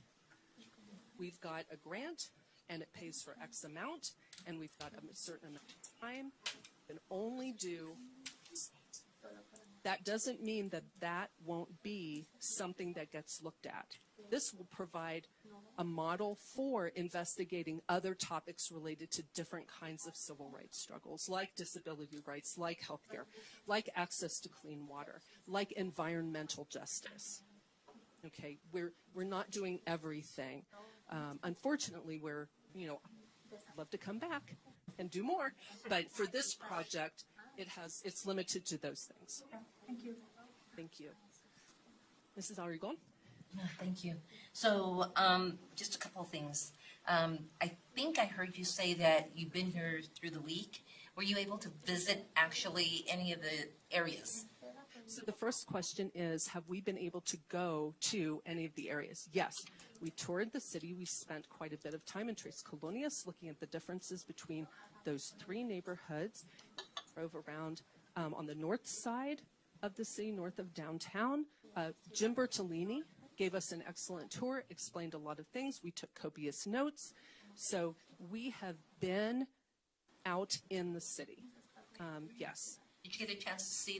we've got a grant and it pays for X amount, and we've got a certain amount of time, and only do. That doesn't mean that that won't be something that gets looked at. This will provide a model for investigating other topics related to different kinds of civil rights struggles, like disability rights, like healthcare, like access to clean water, like environmental justice. Okay, we're not doing everything. Unfortunately, we're, love to come back and do more, but for this project, it's limited to those things. Okay, thank you. Thank you. Mrs. Arrigon? No, thank you. So, just a couple of things. I think I heard you say that you've been here through the week. Were you able to visit actually any of the areas? So the first question is, have we been able to go to any of the areas? Yes. We toured the city. We spent quite a bit of time in Tres Colonias looking at the differences between those three neighborhoods. Drove around on the north side of the city, north of downtown. Jim Bertolini gave us an excellent tour, explained a lot of things. We took copious notes. So we have been out in the city. Yes. Did you get a chance to see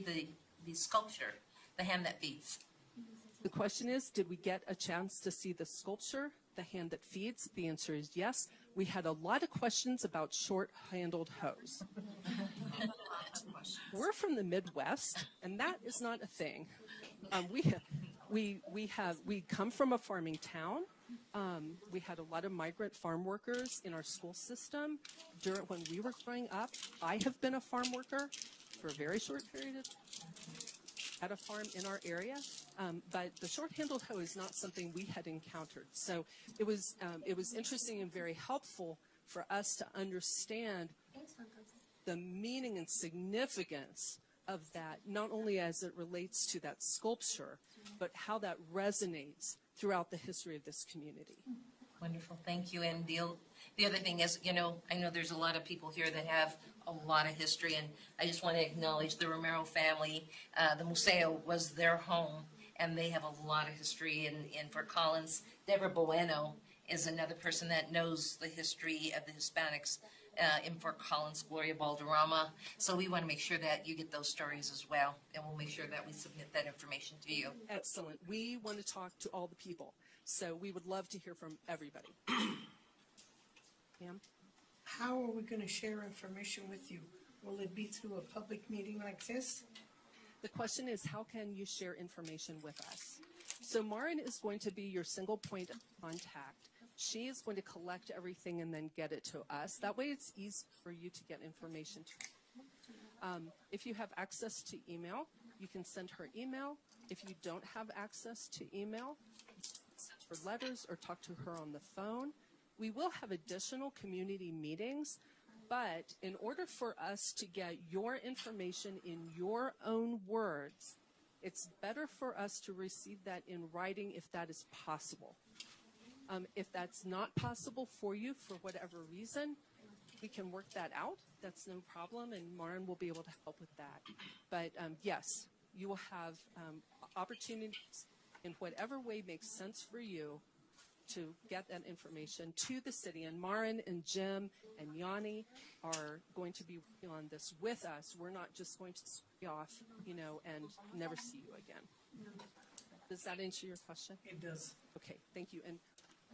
the sculpture, the hand that feeds? The question is, did we get a chance to see the sculpture, the hand that feeds? The answer is yes. We had a lot of questions about short-handled hoes. We're from the Midwest, and that is not a thing. We come from a farming town. We had a lot of migrant farm workers in our school system. When we were growing up, I have been a farm worker for a very short period of at a farm in our area, but the short-handled hoe is not something we had encountered. So it was interesting and very helpful for us to understand the meaning and significance of that, not only as it relates to that sculpture, but how that resonates throughout the history of this community. Wonderful, thank you. And the other thing is, I know there's a lot of people here that have a lot of history, and I just want to acknowledge the Romero family. The Museo was their home, and they have a lot of history in Fort Collins. Deborah Bueno is another person that knows the history of the Hispanics in Fort Collins, Gloria Balderrama. So we want to make sure that you get those stories as well, and we'll make sure that we submit that information to you. Excellent. We want to talk to all the people, so we would love to hear from everybody. Pam? How are we going to share information with you? Will it be through a public meeting like this? The question is, how can you share information with us? So Maren is going to be your single point of contact. She is going to collect everything and then get it to us. That way it's easy for you to get information to. If you have access to email, you can send her email. If you don't have access to email, send her letters or talk to her on the phone. We will have additional community meetings, but in order for us to get your information in your own words, it's better for us to receive that in writing if that is possible. If that's not possible for you for whatever reason, we can work that out. That's no problem, and Maren will be able to help with that. But yes, you will have opportunities in whatever way makes sense for you to get that information to the city. And Maren and Jim and Yanni are going to be working on this with us. We're not just going to be off, and never see you again. Does that answer your question? It does. Okay, thank you. And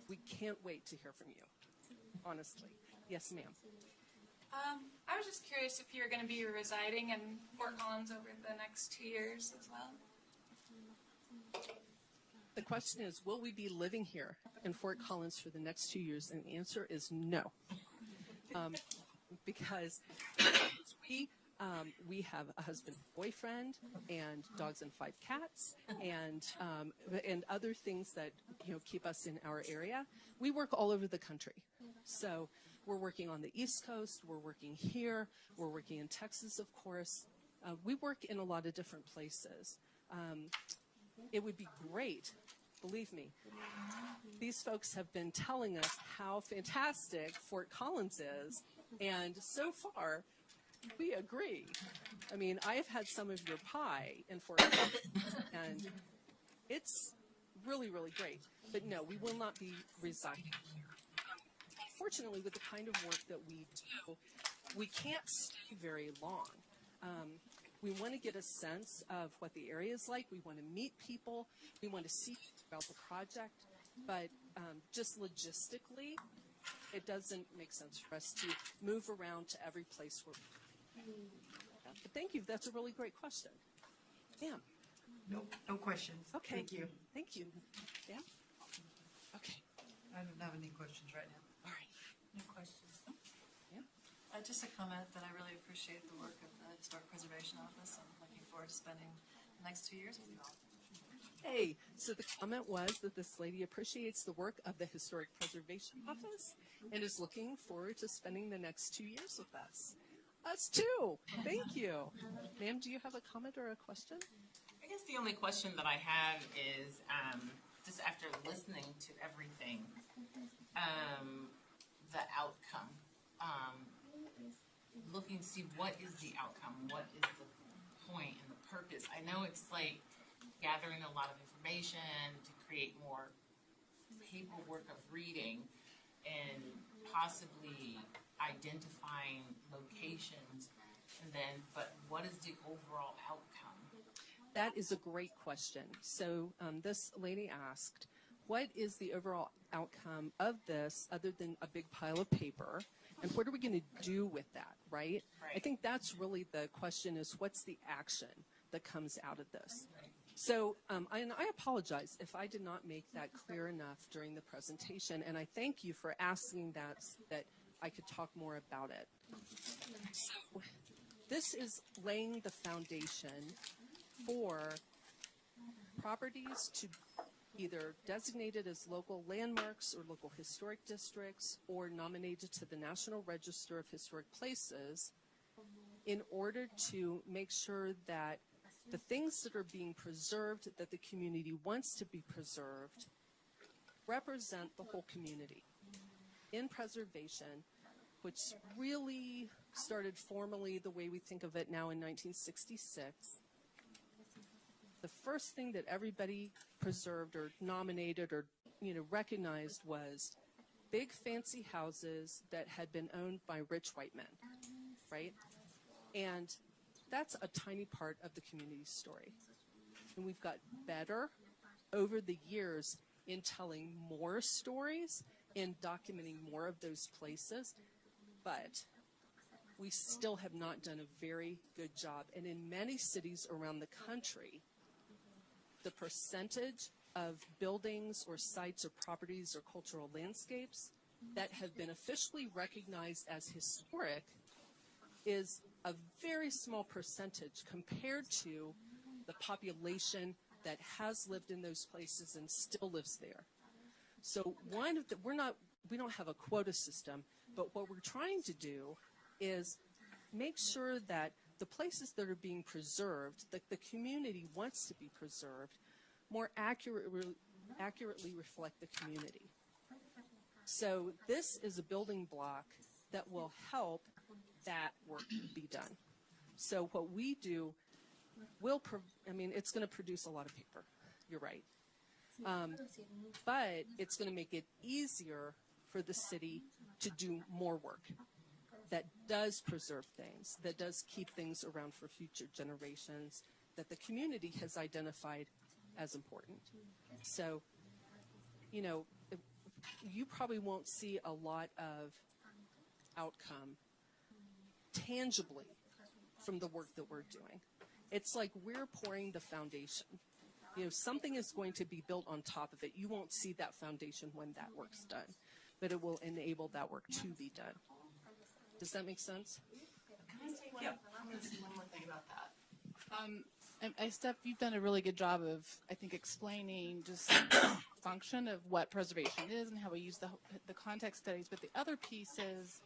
we can't wait to hear from you, honestly. Yes, ma'am. I was just curious if you're going to be residing in Fort Collins over the next 2 years as well. The question is, will we be living here in Fort Collins for the next 2 years? And the answer is no. Because we have a husband and boyfriend and dogs and 5 cats and other things that keep us in our area. We work all over the country. So we're working on the East Coast, we're working here, we're working in Texas, of course. We work in a lot of different places. It would be great, believe me. These folks have been telling us how fantastic Fort Collins is, and so far, we agree. I mean, I've had some of your pie in Fort Collins, and it's really, really great. But no, we will not be residing here. Unfortunately, with the kind of work that we do, we can't stay very long. We want to get a sense of what the area is like. We want to meet people. We want to see about the project. But just logistically, it doesn't make sense for us to move around to every place we're. But thank you. That's a really great question. Yeah. No questions. Okay. Thank you. Thank you. Yeah. Okay. I don't have any questions right now. All right. No questions. Yeah. Just a comment that I really appreciate the work of the Historic Preservation Office. I'm looking forward to spending the next 2 years with you all. Hey, so the comment was that this lady appreciates the work of the Historic Preservation Office and is looking forward to spending the next 2 years with us. Us too. Thank you. Ma'am, do you have a comment or a question? I guess the only question that I have is just after listening to everything, the outcome. Looking to see what is the outcome, what is the point and the purpose. I know it's like gathering a lot of information to create more paperwork of reading and possibly identifying locations, and then, but what is the overall outcome? That is a great question. So this lady asked, what is the overall outcome of this other than a big pile of paper? And what are we going to do with that, right? I think that's really the question is what's the action that comes out of this? So and I apologize if I did not make that clear enough during the presentation, and I thank you for asking that I could talk more about it. So this is laying the foundation for properties to either designated as local landmarks or local historic districts or nominated to the National Register of Historic Places in order to make sure that the things that are being preserved, that the community wants to be preserved, represent the whole community. In preservation, which really started formally the way we think of it now in 1966, the first thing that everybody preserved or nominated or recognized was big fancy houses that had been owned by rich white men, right? And that's a tiny part of the community's story. And we've got better over the years in telling more stories and documenting more of those places, but we still have not done a very good job. And in many cities around the country, the percentage of buildings or sites or properties or cultural landscapes that have been officially recognized as historic is a very small percentage compared to the population that has lived in those places and still lives there. So we don't have a quota system, but what we're trying to do is make sure that the places that are being preserved, that the community wants to be preserved, more accurately reflect the community. So this is a building block that will help that work be done. So what we do it's going to produce a lot of paper. You're right. But it's going to make it easier for the city to do more work that does preserve things, that does keep things around for future generations, that the community has identified as important. So, you probably won't see a lot of outcome tangibly from the work that we're doing. It's like we're pouring the foundation. You know, something is going to be built on top of it. You won't see that foundation when that work's done, but it will enable that work to be done. Does that make sense? Can I say one more thing about that? Steph, you've done a really good job of, I think, explaining just the function of what preservation is and how we use the context studies. But the other piece is,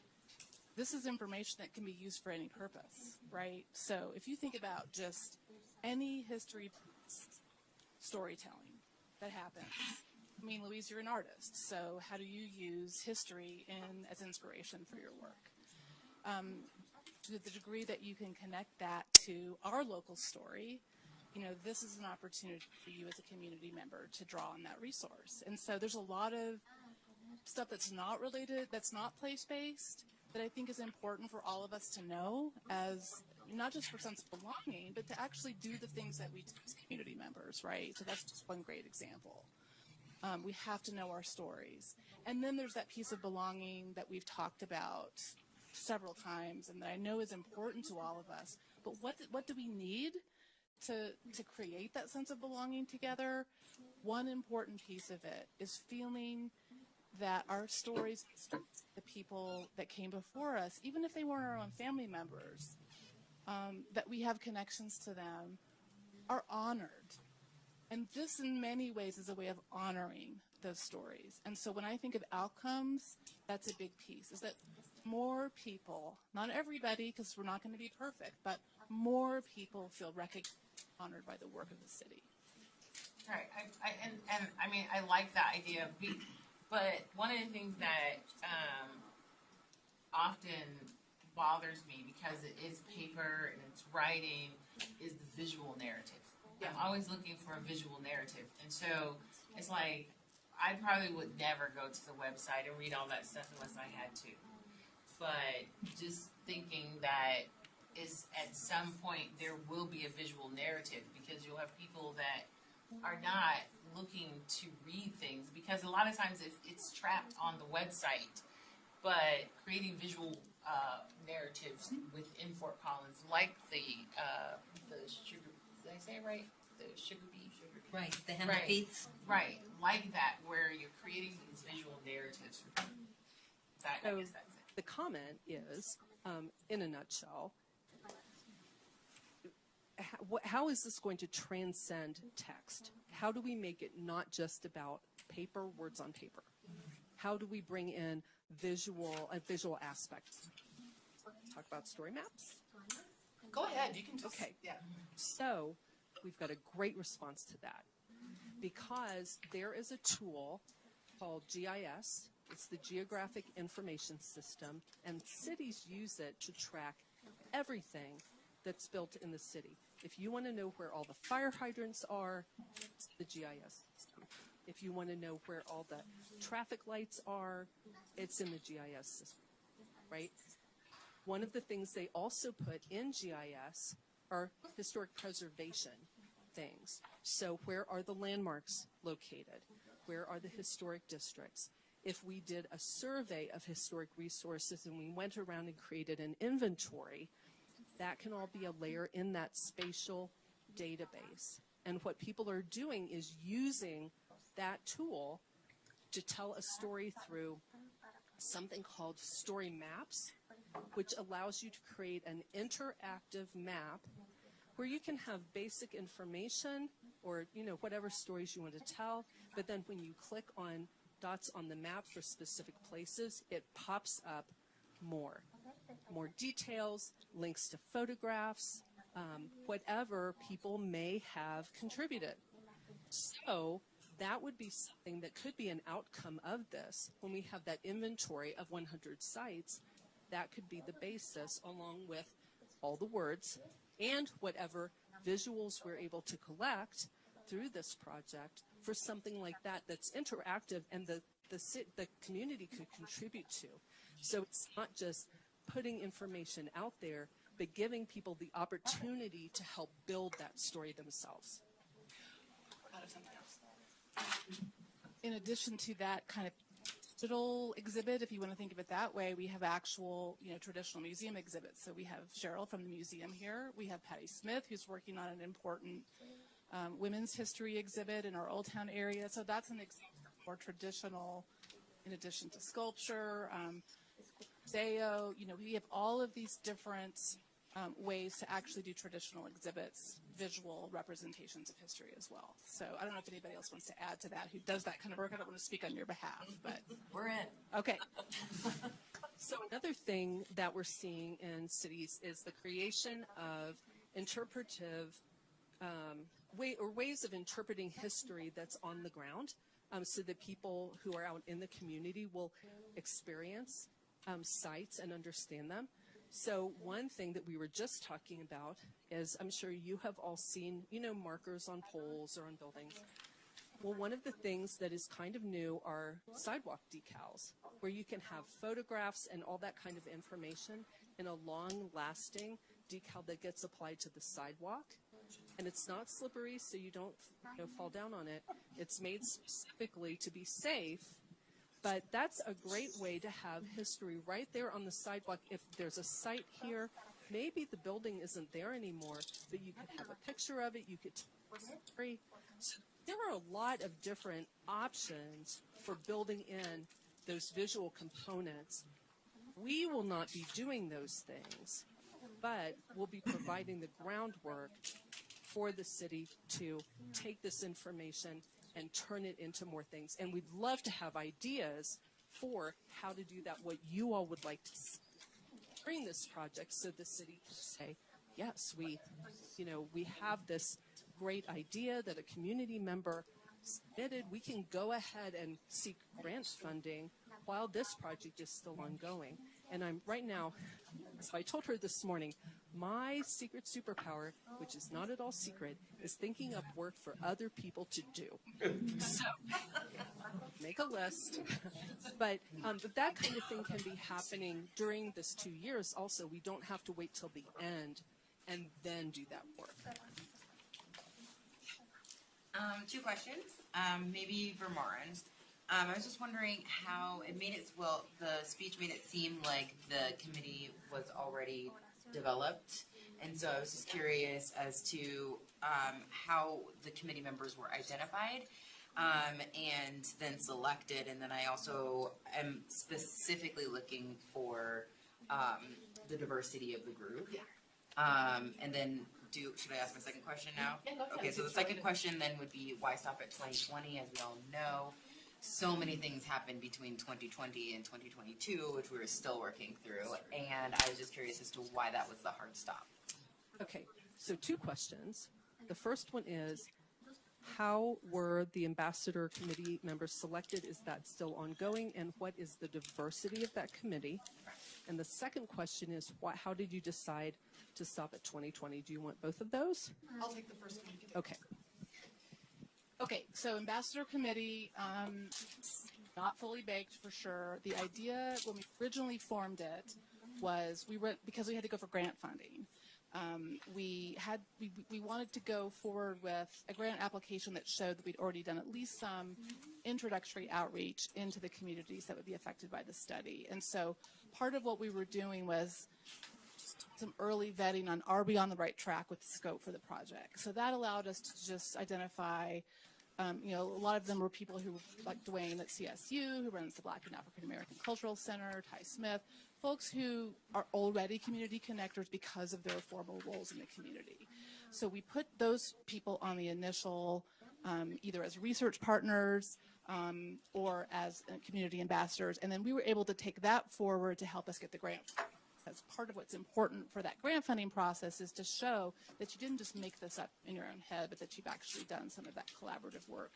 this is information that can be used for any purpose, right? So if you think about just any history storytelling that happens, I mean, Louise, you're an artist, so how do you use history as inspiration for your work? To the degree that you can connect that to our local story, you know, this is an opportunity for you as a community member to draw on that resource. And so there's a lot of stuff that's not related, that's not place-based, that I think is important for all of us to know, as not just for sense of belonging, but to actually do the things that we do as community members, right? So that's just one great example. We have to know our stories. And then there's that piece of belonging that we've talked about several times and that I know is important to all of us. But what do we need to create that sense of belonging together? One important piece of it is feeling that our stories, the people that came before us, even if they weren't our own family members, that we have connections to them, are honored. And this in many ways is a way of honoring those stories. And so when I think of outcomes, that's a big piece, is that more people, not everybody, because we're not going to be perfect, but more people feel recognized, honored by the work of the city. Right. I mean, I like that idea, but one of the things that often bothers me, because it is paper and it's writing, is the visual narrative. Yeah. I'm always looking for a visual narrative. And so it's like, I probably would never go to the website and read all that stuff unless I had to. But just thinking that is at some point there will be a visual narrative, because you'll have people that are not looking to read things, because a lot of times it's trapped on the website. But creating visual narratives within Fort Collins, like the sugar, did I say it right? The sugar beet. Right, the Hemp Beats. Right, like that, where you're creating these visual narratives. I guess that's it. The comment is, in a nutshell, how is this going to transcend text? How do we make it not just about paper, words on paper? How do we bring in a visual aspect? Talk about story maps? Go ahead, you can just, okay. Yeah. So we've got a great response to that, because there is a tool called GIS. It's the Geographic Information System, and cities use it to track everything that's built in the city. If you want to know where all the fire hydrants are, it's the GIS system. If you want to know where all the traffic lights are, it's in the GIS system, right? One of the things they also put in GIS are historic preservation things. So where are the landmarks located? Where are the historic districts? If we did a survey of historic resources and we went around and created an inventory, that can all be a layer in that spatial database. And what people are doing is using that tool to tell a story through something called story maps, which allows you to create an interactive map where you can have basic information or, you know, whatever stories you want to tell. But then when you click on dots on the map for specific places, it pops up more details, links to photographs, whatever people may have contributed. So that would be something that could be an outcome of this. When we have that inventory of 100 sites, that could be the basis, along with all the words and whatever visuals we're able to collect through this project for something like that that's interactive and the community could contribute to. So it's not just putting information out there, but giving people the opportunity to help build that story themselves. In addition to that kind of digital exhibit, if you want to think of it that way. We have actual, traditional museum exhibits. So we have Cheryl from the museum here. We have Patty Smith, who's working on an important women's history exhibit in our Old Town area. So that's an example of more traditional, in addition to sculpture, Museo. We have all of these different ways to actually do traditional exhibits, visual representations of history as well. So I don't know if anybody else wants to add to that who does that kind of work. I don't want to speak on your behalf, but We're in. okay. So another thing that we're seeing in cities is the creation of interpretive ways of interpreting history that's on the ground, so that people who are out in the community will experience sites and understand them. So one thing that we were just talking about is, I'm sure you have all seen, markers on poles or on buildings. Well, one of the things that is kind of new are sidewalk decals, where you can have photographs and all that kind of information in a long-lasting decal that gets applied to the sidewalk. And it's not slippery, so you don't fall down on it. It's made specifically to be safe. But that's a great way to have history right there on the sidewalk. If there's a site here, maybe the building isn't there anymore, but you could have a picture of it. You could history. So there are a lot of different options for building in those visual components. We will not be doing those things, but we'll be providing the groundwork for the city to take this information and turn it into more things. And we'd love to have ideas for how to do that, what you all would like to see during this project, so the city can say, yes, we have this great idea that a community member submitted. We can go ahead and seek grant funding while this project is still ongoing. And I'm right now, so I told her this morning, my secret superpower, which is not at all secret, is thinking up work for other people to do. So, make a list. But that kind of thing can be happening during this 2 years also. We don't have to wait till the end and then do that work. Two questions, maybe for Marin. I was just wondering how it made it, the speech made it seem like the committee was already developed. And so I was just curious as to how the committee members were identified and then selected. And then I also am specifically looking for the diversity of the group. And then should I ask my second question now? Yeah, go ahead. Okay, so the second question then would be, why stop at 2020? As we all know, so many things happened between 2020 and 2022, which we were still working through. And I was just curious as to why that was the hard stop. Okay, so two questions. The first one is, how were the ambassador committee members selected? Is that still ongoing? And what is the diversity of that committee? And the second question is, how did you decide to stop at 2020? Do you want both of those? I'll take the first one. Okay. Okay, so ambassador committee, not fully baked for sure. The idea when we originally formed it was because we had to go for grant funding. We wanted to go forward with a grant application that showed that we'd already done at least some introductory outreach into the communities that would be affected by the study. And so part of what we were doing was some early vetting on, are we on the right track with the scope for the project? So that allowed us to just identify, a lot of them were people who, like Dwayne at CSU, who runs the Black and African American Cultural Center, Ty Smith, folks who are already community connectors because of their formal roles in the community. So we put those people on the initial, either as research partners or as community ambassadors, and then we were able to take that forward to help us get the grant. As part of what's important for that grant funding process is to show that you didn't just make this up in your own head, but that you've actually done some of that collaborative work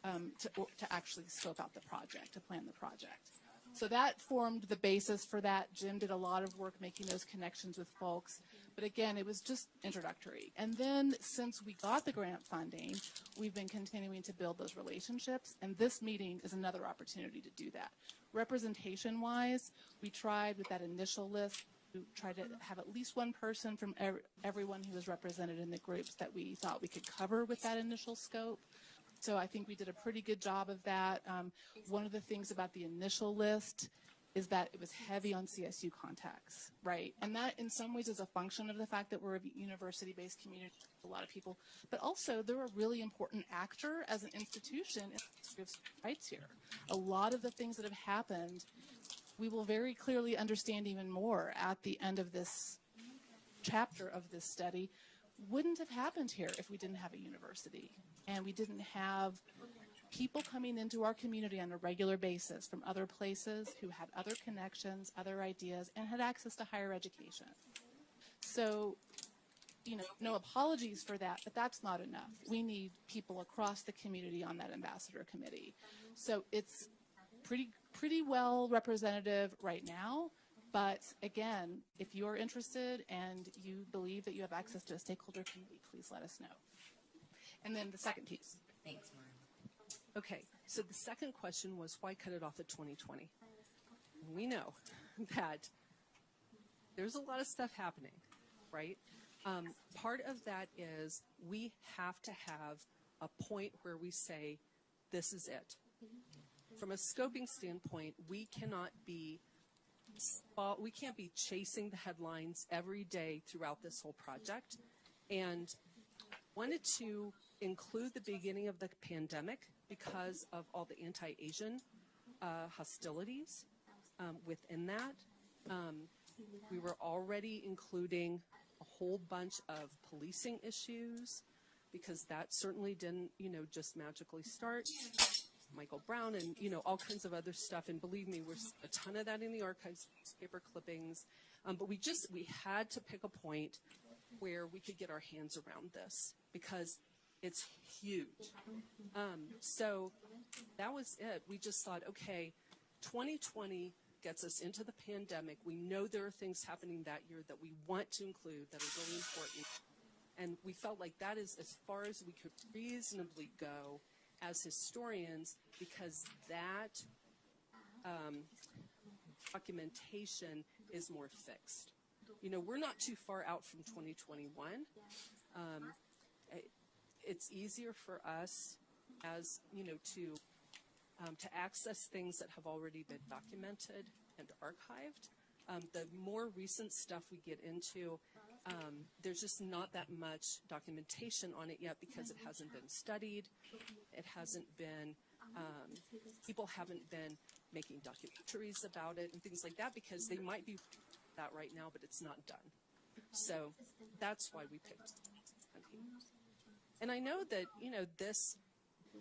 to actually scope out the project, to plan the project. So that formed the basis for that. Jim did a lot of work making those connections with folks. But again, it was just introductory. And then since we got the grant funding, we've been continuing to build those relationships. And this meeting is another opportunity to do that. Representation-wise, we tried with that initial list, we tried to have at least one person from everyone who was represented in the groups that we thought we could cover with that initial scope. So I think we did a pretty good job of that. One of the things about the initial list is that it was heavy on CSU contacts, right? And that in some ways is a function of the fact that we're a university-based community, a lot of people, but also they're a really important actor as an institution in the history of civil rights here. A lot of the things that have happened, we will very clearly understand even more at the end of this chapter of this study, wouldn't have happened here if we didn't have a university and we didn't have people coming into our community on a regular basis from other places who had other connections, other ideas, and had access to higher education. So, you know, no apologies for that, but that's not enough. We need people across the community on that ambassador committee. So it's pretty well representative right now, but again, if you're interested and you believe that you have access to a stakeholder committee, please let us know. And then the second piece. Thanks, Maureen. Okay, so the second question was why cut it off at 2020? We know that there's a lot of stuff happening, right? Part of that is we have to have a point where we say, this is it. From a scoping standpoint, we can't be chasing the headlines every day throughout this whole project, and wanted to include the beginning of the pandemic because of all the anti-Asian hostilities within that. We were already including a whole bunch of policing issues because that certainly didn't, you know, just magically start. Michael Brown and, you know, all kinds of other stuff. And believe me, there's a ton of that in the archives, paper clippings. But we had to pick a point where we could get our hands around this because it's huge. So that was it. We just thought, okay, 2020 gets us into the pandemic. We know there are things happening that year that we want to include that are really important. And we felt like that is as far as we could reasonably go as historians, because that documentation is more fixed. You know, we're not too far out from 2021. It's easier for us as, you know, to access things that have already been documented and archived. The more recent stuff we get into, there's just not that much documentation on it yet because it hasn't been studied. It hasn't been, people haven't been making documentaries about it and things like that because they might be that right now, but it's not done. So that's why we picked it. And I know that, you know, this,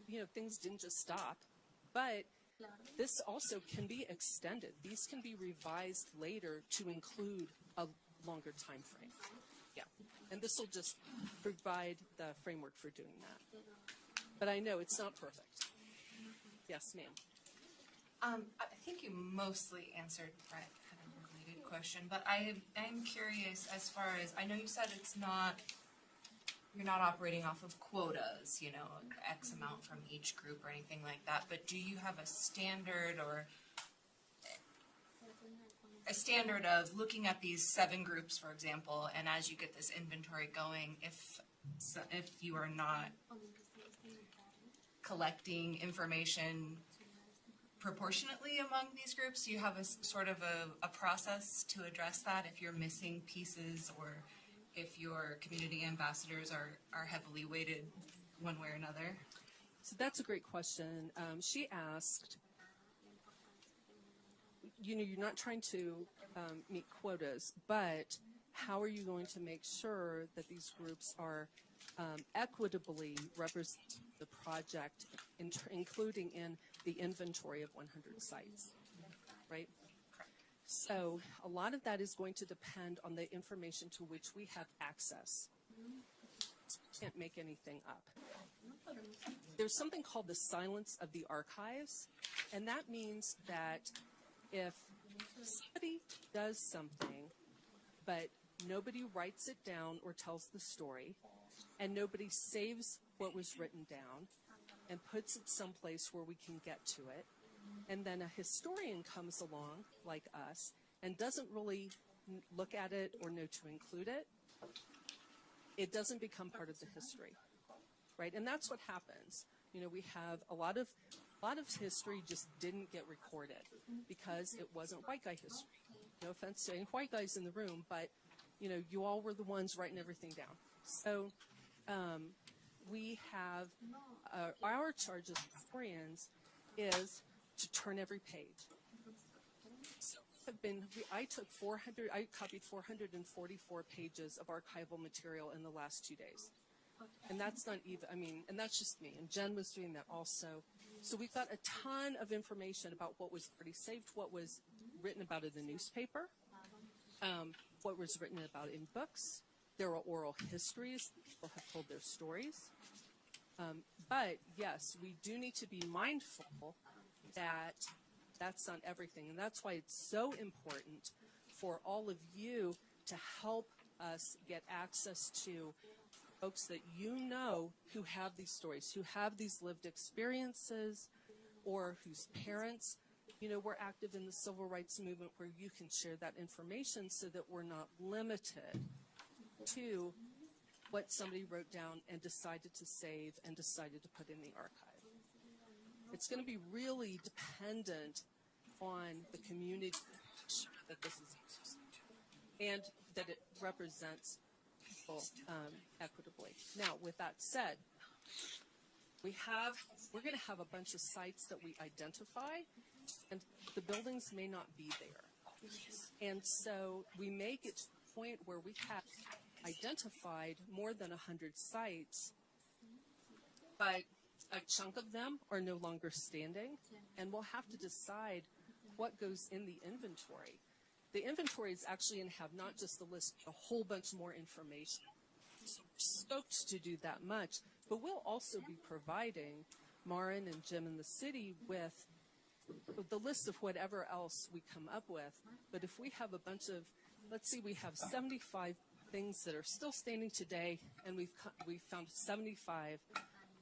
you know, things didn't just stop, but this also can be extended. These can be revised later to include a longer time frame. Yeah, and this will just provide the framework for doing that. But I know it's not perfect. Yes, ma'am. I think you mostly answered Brett kind of a related question, but I'm curious as far as, I know you said it's not, you're not operating off of quotas, you know, X amount from each group or anything like that, but do you have a standard or a standard of looking at these 7 groups, for example, and as you get this inventory going, if you are not collecting information proportionately among these groups, do you have a sort of a process to address that if you're missing pieces or if your community ambassadors are heavily weighted one way or another? So that's a great question. She asked, you know, you're not trying to meet quotas, but how are you going to make sure that these groups are equitably represent the project, including in the inventory of 100 sites, right? So a lot of that is going to depend on the information to which we have access. Can't make anything up. There's something called the silence of the archives, and that means that if somebody does something, but nobody writes it down or tells the story, and nobody saves what was written down and puts it someplace where we can get to it, and then a historian comes along, like us, and doesn't really look at it or know to include it, it doesn't become part of the history, right? And that's what happens. You know, we have a lot of history just didn't get recorded because it wasn't white guy history. No offense to any white guys in the room, but you know, you all were the ones writing everything down. So we have our charge as historians is to turn every page. So I copied 444 pages of archival material in the last 2 days. And that's not even, and that's just me. And Jen was doing that also. So we've got a ton of information about what was already saved, what was written about in the newspaper, what was written about in books. There are oral histories. People have told their stories. But yes, we do need to be mindful that that's not everything. And that's why it's so important for all of you to help us get access to folks that you know who have these stories, who have these lived experiences, or whose parents, you know, were active in the civil rights movement, where you can share that information so that we're not limited to what somebody wrote down and decided to save and decided to put in the archive. It's going to be really dependent on the community that this is and that it represents people equitably. Now, with that said, we're going to have a bunch of sites that we identify, and the buildings may not be there. And so we may get to the point where we have identified more than 100 sites, but a chunk of them are no longer standing, and we'll have to decide what goes in the inventory. The inventory is actually going to have not just the list, but a whole bunch more information. So we're stoked to do that much, but we'll also be providing Marin and Jim in the city with the list of whatever else we come up with. But if we have a bunch of, let's see, we have 75 things that are still standing today, and we've found 75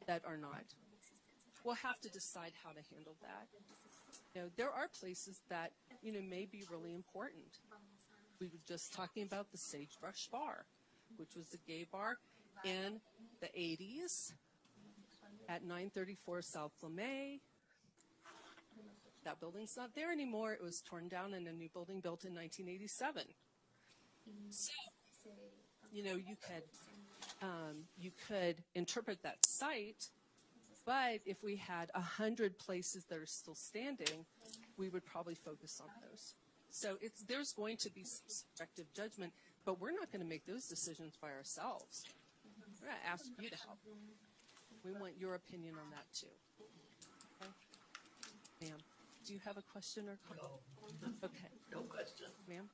that are not. We'll have to decide how to handle that. You know, there are places that, you know, may be really important. We were just talking about the Sagebrush Bar, which was a gay bar in the 80s at 934 South LeMay. That building's not there anymore. It was torn down and a new building built in 1987. So, you know, you could interpret that site, but if we had 100 places that are still standing, we would probably focus on those. So there's going to be some subjective judgment, but we're not going to make those decisions by ourselves. We're going to ask you to help. We want your opinion on that too. Okay? Ma'am, do you have a question or comment? No. Okay. No question. Ma'am?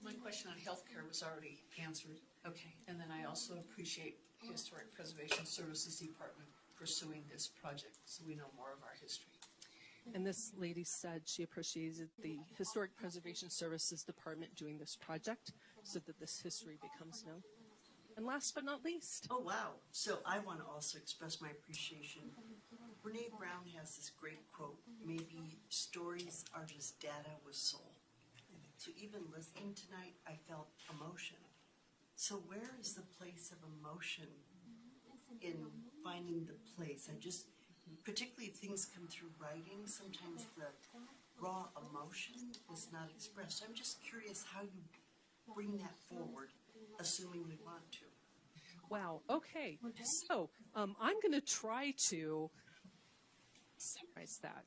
My question on healthcare was already answered. Okay. And then I also appreciate the Historic Preservation Services Department pursuing this project so we know more of our history. And this lady said she appreciated the Historic Preservation Services Department doing this project so that this history becomes known. And last but not least. Oh, wow. So I want to also express my appreciation. Brene Brown has this great quote, maybe stories are just data with soul. So even listening tonight, I felt emotion. So where is the place of emotion in finding the place? Particularly if things come through writing, sometimes the raw emotion is not expressed. So I'm just curious how you bring that forward, assuming we want to. Wow, okay. So I'm going to try to summarize that.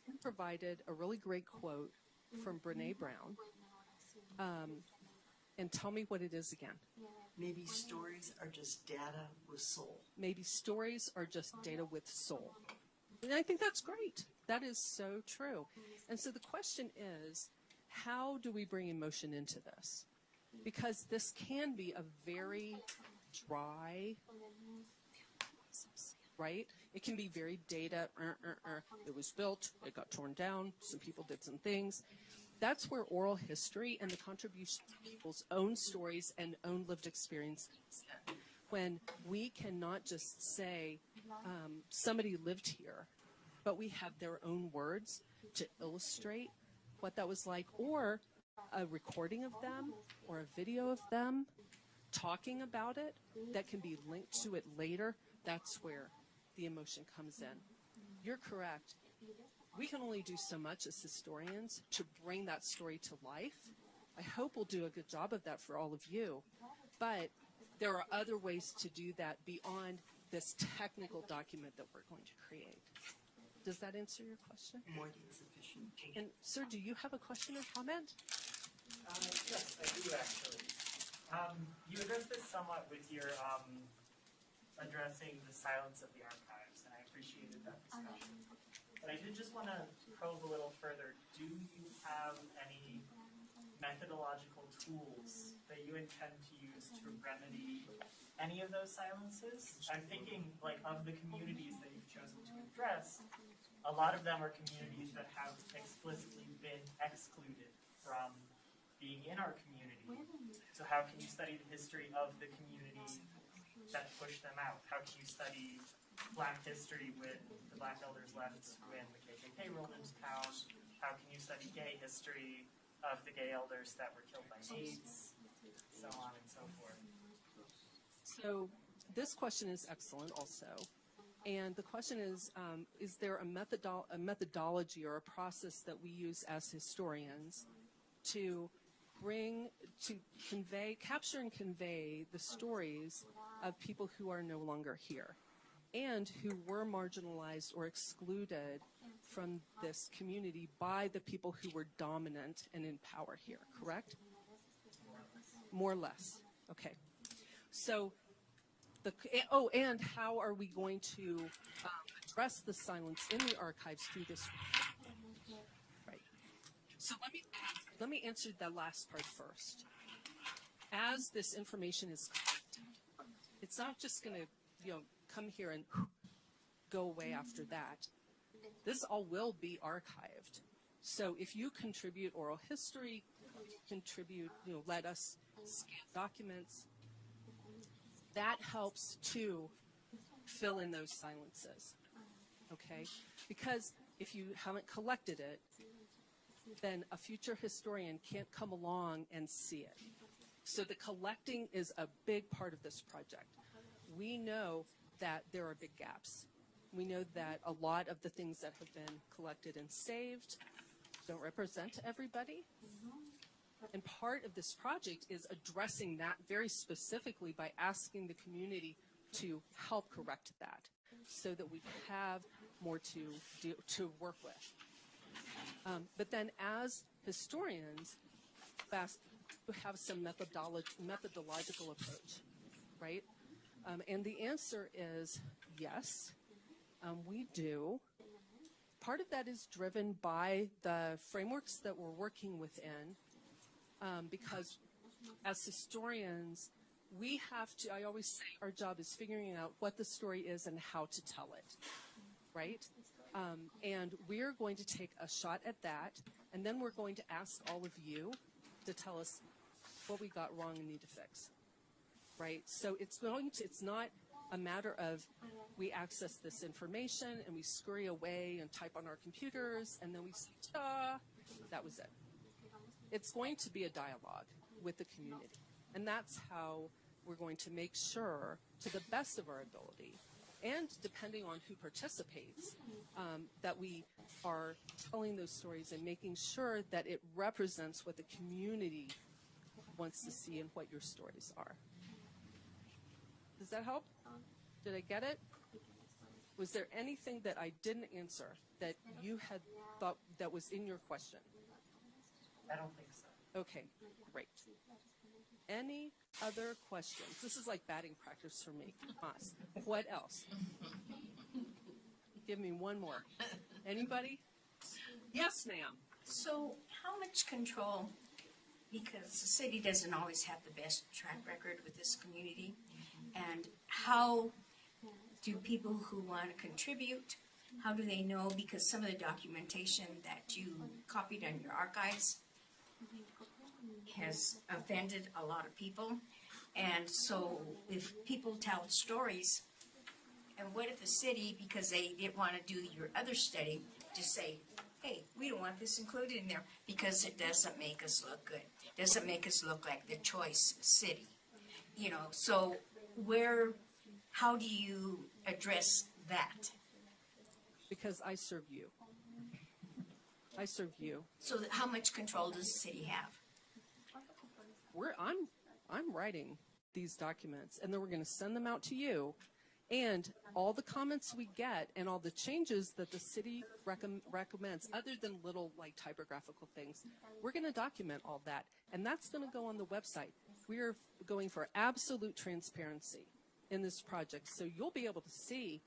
We provided a really great quote from Brene Brown. And tell me what it is again. Maybe stories are just data with soul. Maybe stories are just data with soul. And I think that's great. That is so true. And so the question is, how do we bring emotion into this? Because this can be a very dry, right? It can be very data, it was built, it got torn down, some people did some things. That's where oral history and the contribution of people's own stories and own lived experiences, when we cannot just say somebody lived here, but we have their own words to illustrate what that was like, or a recording of them or a video of them talking about it that can be linked to it later. that's where the emotion comes in. You're correct. We can only do so much as historians to bring that story to life. I hope we'll do a good job of that for all of you. But there are other ways to do that beyond this technical document that we're going to create. Does that answer your question? More than sufficient. And sir, do you have a question or comment? Yes, I do actually. You addressed this somewhat with your addressing the silence of the archives, and I appreciated that discussion. But I did just want to probe a little further. Do you have any methodological tools that you intend to use to remedy any of those silences? I'm thinking, like, of the communities that you've chosen to address, a lot of them are communities that have explicitly been excluded from being in our community. So how can you study the history of the community that pushed them out? How can you study Black history when the Black elders left when the KKK rolled into town? How can you study gay history of the gay elders that were killed by AIDS? So on and so forth. So this question is excellent also. And the question is there a methodology or a process that we use as historians to capture and convey the stories of people who are no longer here and who were marginalized or excluded from this community by the people who were dominant and in power here, correct? More or less. Okay. So, and how are we going to address the silence in the archives through this? Right. So let me answer that last part first. As this information is collected, it's not just going to, come here and go away after that. This all will be archived. So if you contribute oral history, contribute, let us scan documents, that helps to fill in those silences, okay? Because if you haven't collected it, then a future historian can't come along and see it. So the collecting is a big part of this project. We know that there are big gaps. We know that a lot of the things that have been collected and saved don't represent everybody. And part of this project is addressing that very specifically by asking the community to help correct that so that we have more to work with. But then as historians, we have some methodological approach, right? And the answer is yes, we do. Part of that is driven by the frameworks that we're working within, because as historians, we have to, I always say our job is figuring out what the story is and how to tell it, right? And we're going to take a shot at that, and then we're going to ask all of you to tell us what we got wrong and need to fix, right? So it's not a matter of we access this information and we scurry away and type on our computers and then we say, ta, that was it. It's going to be a dialogue with the community. And that's how we're going to make sure, to the best of our ability, and depending on who participates, that we are telling those stories and making sure that it represents what the community wants to see and what your stories are. Does that help? Did I get it? Was there anything that I didn't answer that you had thought that was in your question? I don't think so. Okay, great. Any other questions? This is like batting practice for me. Us. What else? Give me one more. Anybody? Yes, ma'am. So how much control, because the city doesn't always have the best track record with this community, and how do people who want to contribute, how do they know? Because some of the documentation that you copied on your archives has offended a lot of people. And so if people tell stories, and what if the city, because they didn't want to do your other study, just say, hey, we don't want this included in there because it doesn't make us look good. It doesn't make us look like the choice city. So how do you address that? Because I serve you. I serve you. So how much control does the city have? I'm writing these documents, and then we're going to send them out to you. And all the comments we get and all the changes that the city recommends, other than little like typographical things, we're going to document all that. And that's going to go on the website. We are going for absolute transparency in this project. So you'll be able to see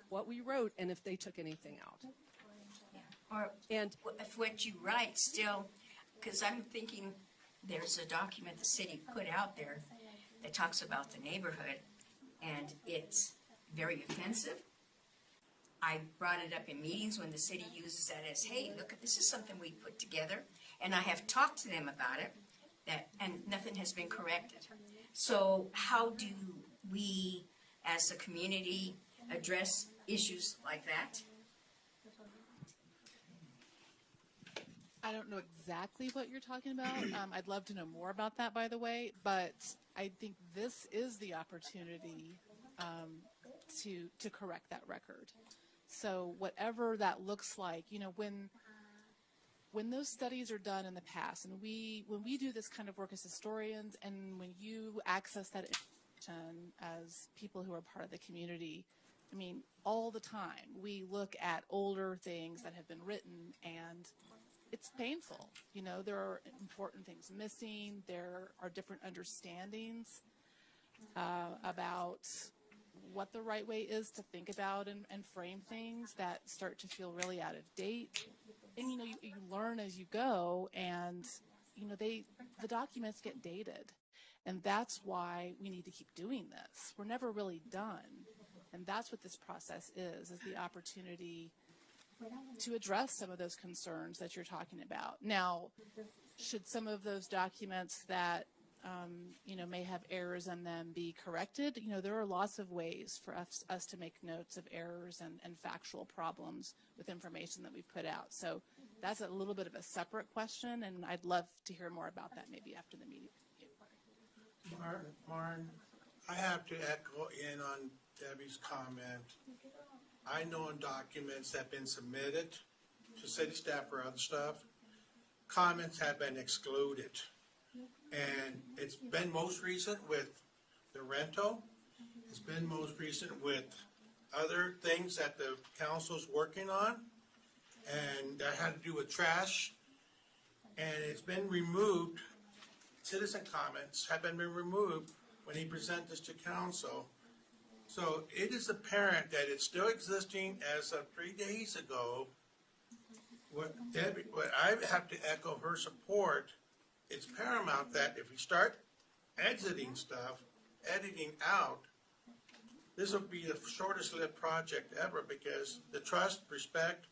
what we wrote and if they took anything out. Or if what you write still, because I'm thinking there's a document the city put out there that talks about the neighborhood, and it's very offensive. I brought it up in meetings when the city uses that as, hey, look, this is something we put together, and I have talked to them about it, and nothing has been corrected. So how do we, as a community, address issues like that? I don't know exactly what you're talking about. I'd love to know more about that, by the way, but I think this is the opportunity to correct that record. So whatever that looks like, you know, when those studies are done in the past, and when we do this kind of work as historians, and when you access that information as people who are part of the community, I mean, all the time we look at older things that have been written, and it's painful. You know, there are important things missing. There are different understandings about what the right way is to think about and frame things that start to feel really out of date. And, you know, you learn as you go, and, you know, the documents get dated. And that's why we need to keep doing this. We're never really done. And that's what this process is the opportunity to address some of those concerns that you're talking about. Now, should some of those documents that, you know, may have errors in them be corrected? You know, there are lots of ways for us to make notes of errors and factual problems with information that we've put out. So that's a little bit of a separate question, and I'd love to hear more about that maybe after the meeting. Martin, I have to echo in on Debbie's comment. I know in documents that have been submitted to city staff or other stuff, comments have been excluded. And it's been most recent with the rental. It's been most recent with other things that the council's working on. And that had to do with trash. And it's been removed. Citizen comments have been removed when he presented this to council. So it is apparent that it's still existing as of 3 days ago. What I have to echo her support, it's paramount that if we start exiting stuff, editing out, this will be the shortest lived project ever, because the trust, respect,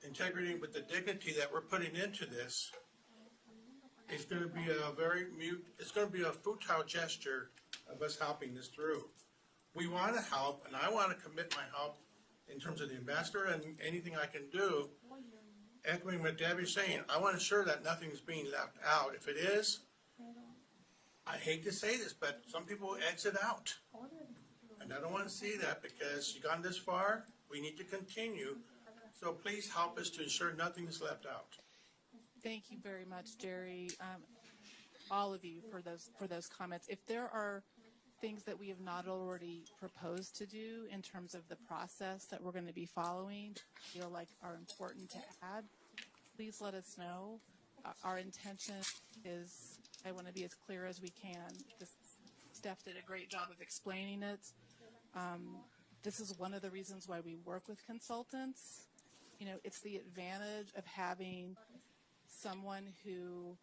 integrity with the dignity that we're putting into this is going to be it's going to be a futile gesture of us helping this through. We want to help, and I want to commit my help in terms of the ambassador and anything I can do. Echoing what Debbie's saying, I want to ensure that nothing is being left out. If it is, I hate to say this, but some people exit out. And I don't want to see that, because you've gone this far, we need to continue. So please help us to ensure nothing is left out. Thank you very much, Jerry, all of you for those comments. If there are things that we have not already proposed to do in terms of the process that we're going to be following, feel like are important to add, please let us know. Our intention is, I want to be as clear as we can. Steph did a great job of explaining it. This is one of the reasons why we work with consultants. You know, it's the advantage of having someone who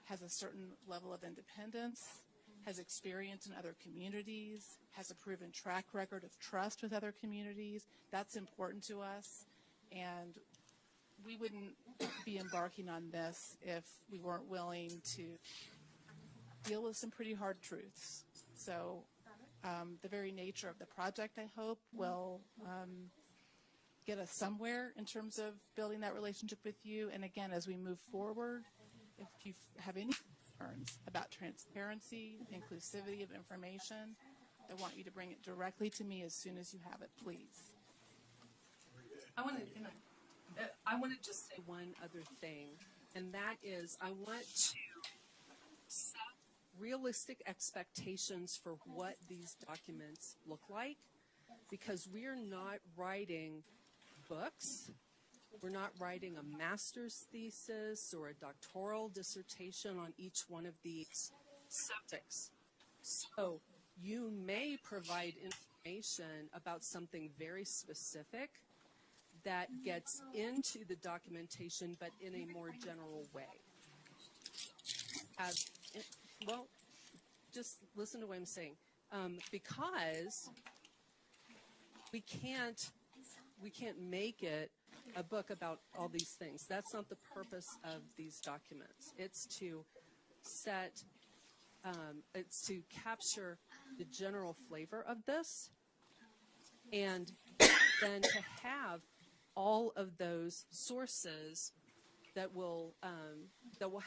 has a certain level of independence, has experience in other communities, has a proven track record of trust with other communities. That's important to us, and we wouldn't be embarking on this if we weren't willing to deal with some pretty hard truths. So the very nature of the project, I hope, will get us somewhere in terms of building that relationship with you. And again, as we move forward, if you have any concerns about transparency, inclusivity of information, I want you to bring it directly to me as soon as you have it, please. I want to just say one other thing, and that is I want to set realistic expectations for what these documents look like, because we are not writing books. We're not writing a master's thesis or a doctoral dissertation on each one of these subjects. So you may provide information about something very specific that gets into the documentation, but in a more general way. Well, just listen to what I'm saying. Because we can't make it a book about all these things. That's not the purpose of these documents. It's to capture the general flavor of this, and then to have all of those sources that will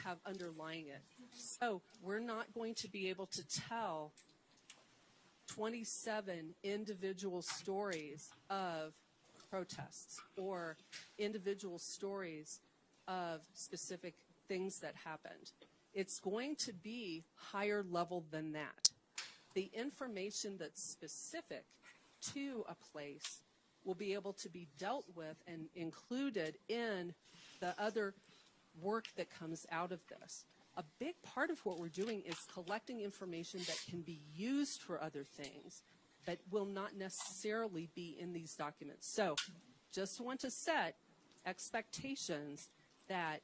have underlying it. So we're not going to be able to tell 27 individual stories of protests or individual stories of specific things that happened. It's going to be higher level than that. The information that's specific to a place will be able to be dealt with and included in the other work that comes out of this. A big part of what we're doing is collecting information that can be used for other things, but will not necessarily be in these documents. So just want to set expectations that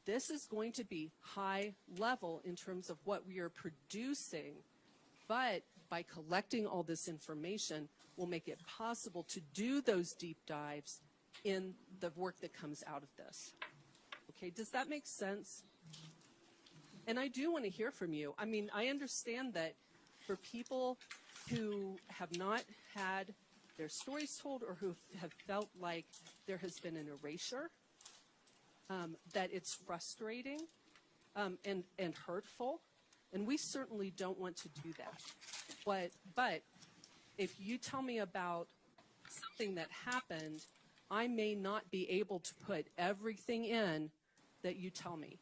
this is going to be high level in terms of what we are producing, but by collecting all this information will make it possible to do those deep dives in the work that comes out of this. Okay, does that make sense? And I do want to hear from you. I mean, I understand that for people who have not had their stories told or who have felt like there has been an erasure, that it's frustrating and hurtful, and we certainly don't want to do that. But if you tell me about something that happened, I may not be able to put everything in that you tell me.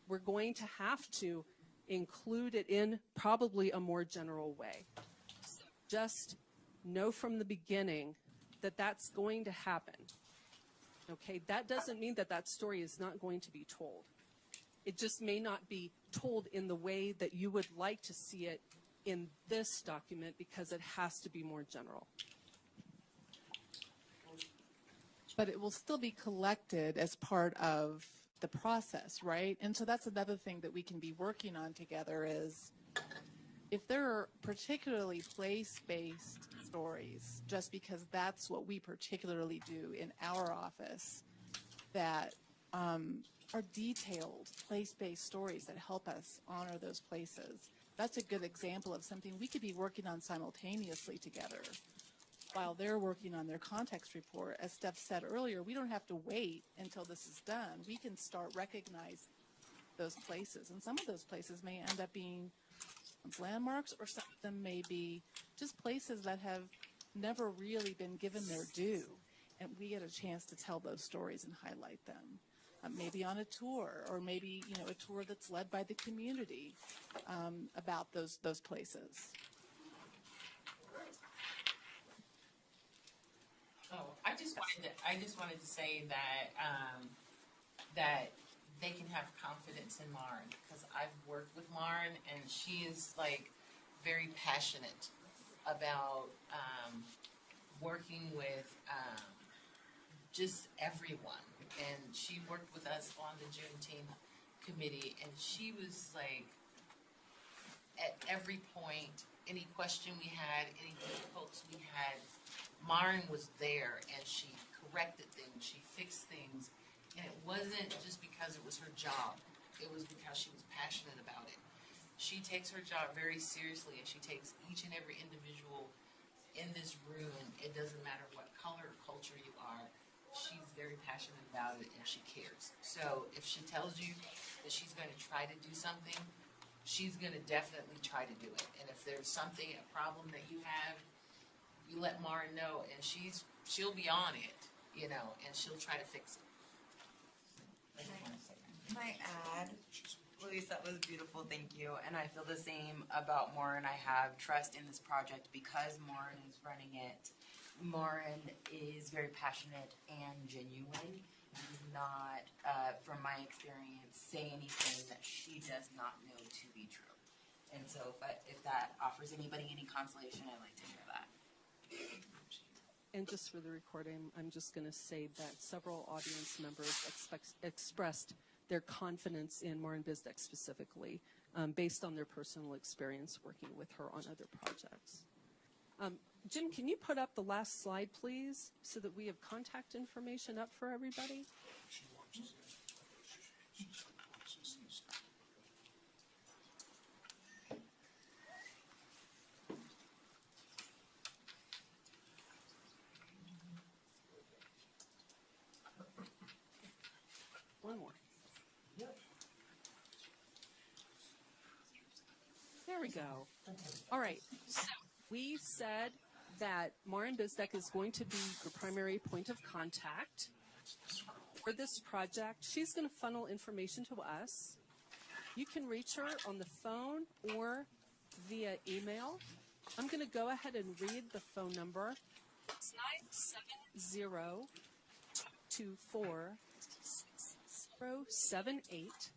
We're going to have to include it in probably a more general way. So just know from the beginning that that's going to happen. Okay, that doesn't mean that that story is not going to be told. It just may not be told in the way that you would like to see it in this document because it has to be more general. But it will still be collected as part of the process, right? And so that's another thing that we can be working on together is if there are particularly place-based stories, just because that's what we particularly do in our office, that are detailed place-based stories that help us honor those places. That's a good example of something we could be working on simultaneously together. While they're working on their context report, as Steph said earlier, we don't have to wait until this is done. We can start recognizing those places. And some of those places may end up being landmarks, or some of them may be just places that have never really been given their due. And we get a chance to tell those stories and highlight them. Maybe on a tour, or maybe, you know, a tour that's led by the community about those places. Oh, I just wanted to say that that they can have confidence in Lauren, because I've worked with Lauren and she is like very passionate about working with just everyone. And she worked with us on the Juneteenth committee, and she was like, at every point, any question we had, any difficulties we had, Lauren was there, and she corrected things, she fixed things, and it wasn't just because it was her job, it was because she was passionate about it. She takes her job very seriously, and she takes each and every individual in this room. It doesn't matter what color or culture you are, she's very passionate about it, and she cares. So if she tells you that she's going to try to do something, she's gonna definitely try to do it. And if there's something, a problem that you have, you let Mara know, and she'll be on it, you know, and she'll try to fix it. Can I add, Luis, that was beautiful, thank you. And I feel the same about Maureen. I have trust in this project because Maureen is running it. Maureen is very passionate and genuine. Does not, from my experience, say anything that she does not know to be true. And so if that offers anybody any consolation, I'd like to share that. And just for the recording, I'm just going to say that several audience members expressed their confidence in Maureen Bizdeck specifically, based on their personal experience working with her on other projects. Jim, can you put up the last slide, please, so that we have contact information up for everybody? One more. There we go. All right. So we said that Maureen Bizdeck is going to be the primary point of contact for this project. She's going to funnel information to us. You can reach her on the phone or via email. I'm going to go ahead and read the phone number. It's 970-224-6078.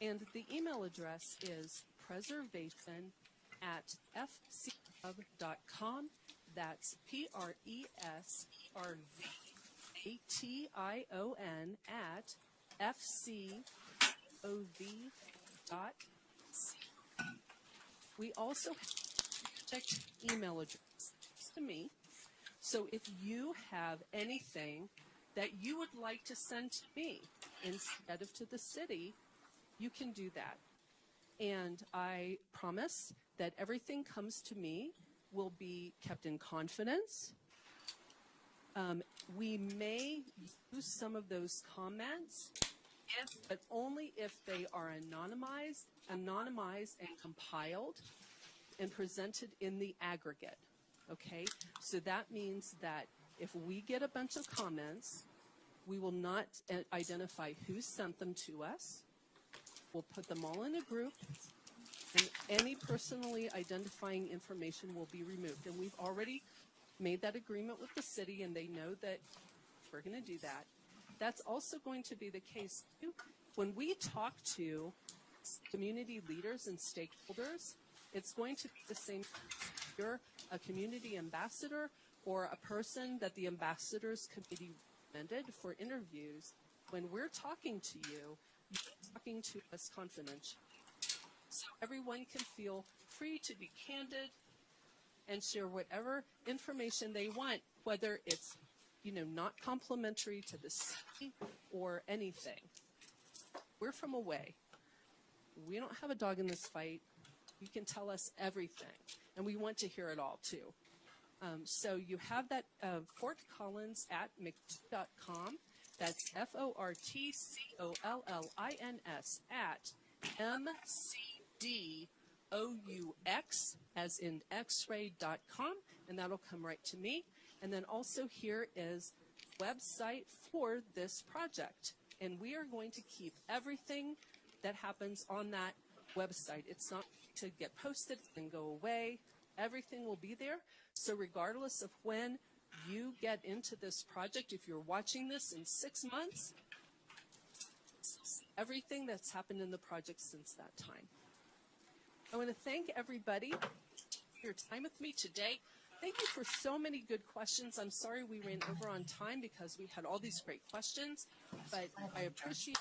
And the email address is preservation@fcov.com. That's PRESRVATION @FCOV.com. We also have a email address to me. So if you have anything that you would like to send to me instead of to the city, you can do that. And I promise that everything comes to me will be kept in confidence. We may use some of those comments, but only if they are anonymized and compiled and presented in the aggregate. Okay? So that means that if we get a bunch of comments, we will not identify who sent them to us. We'll put them all in a group, and any personally identifying information will be removed. And we've already made that agreement with the city, and they know that we're going to do that. That's also going to be the case too. When we talk to community leaders and stakeholders, it's going to be the same. You're a community ambassador or a person that the ambassadors committee recommended for interviews. When we're talking to you, you're talking to us confidentially. So everyone can feel free to be candid and share whatever information they want, whether it's, not complimentary to the city or anything. We're from away. We don't have a dog in this fight. You can tell us everything, and we want to hear it all too. So you have that Fort Collins at mcdou.com. That's FORTCOLLINS at MCDOUX as in x-ray.com, and that'll come right to me. And then also here is the website for this project. And we are going to keep everything that happens on that website. It's not to get posted and go away. Everything will be there. So regardless of when you get into this project, if you're watching this in 6 months, everything that's happened in the project since that time. I want to thank everybody for your time with me today. Thank you for so many good questions. I'm sorry we ran over on time because we had all these great questions, but I appreciate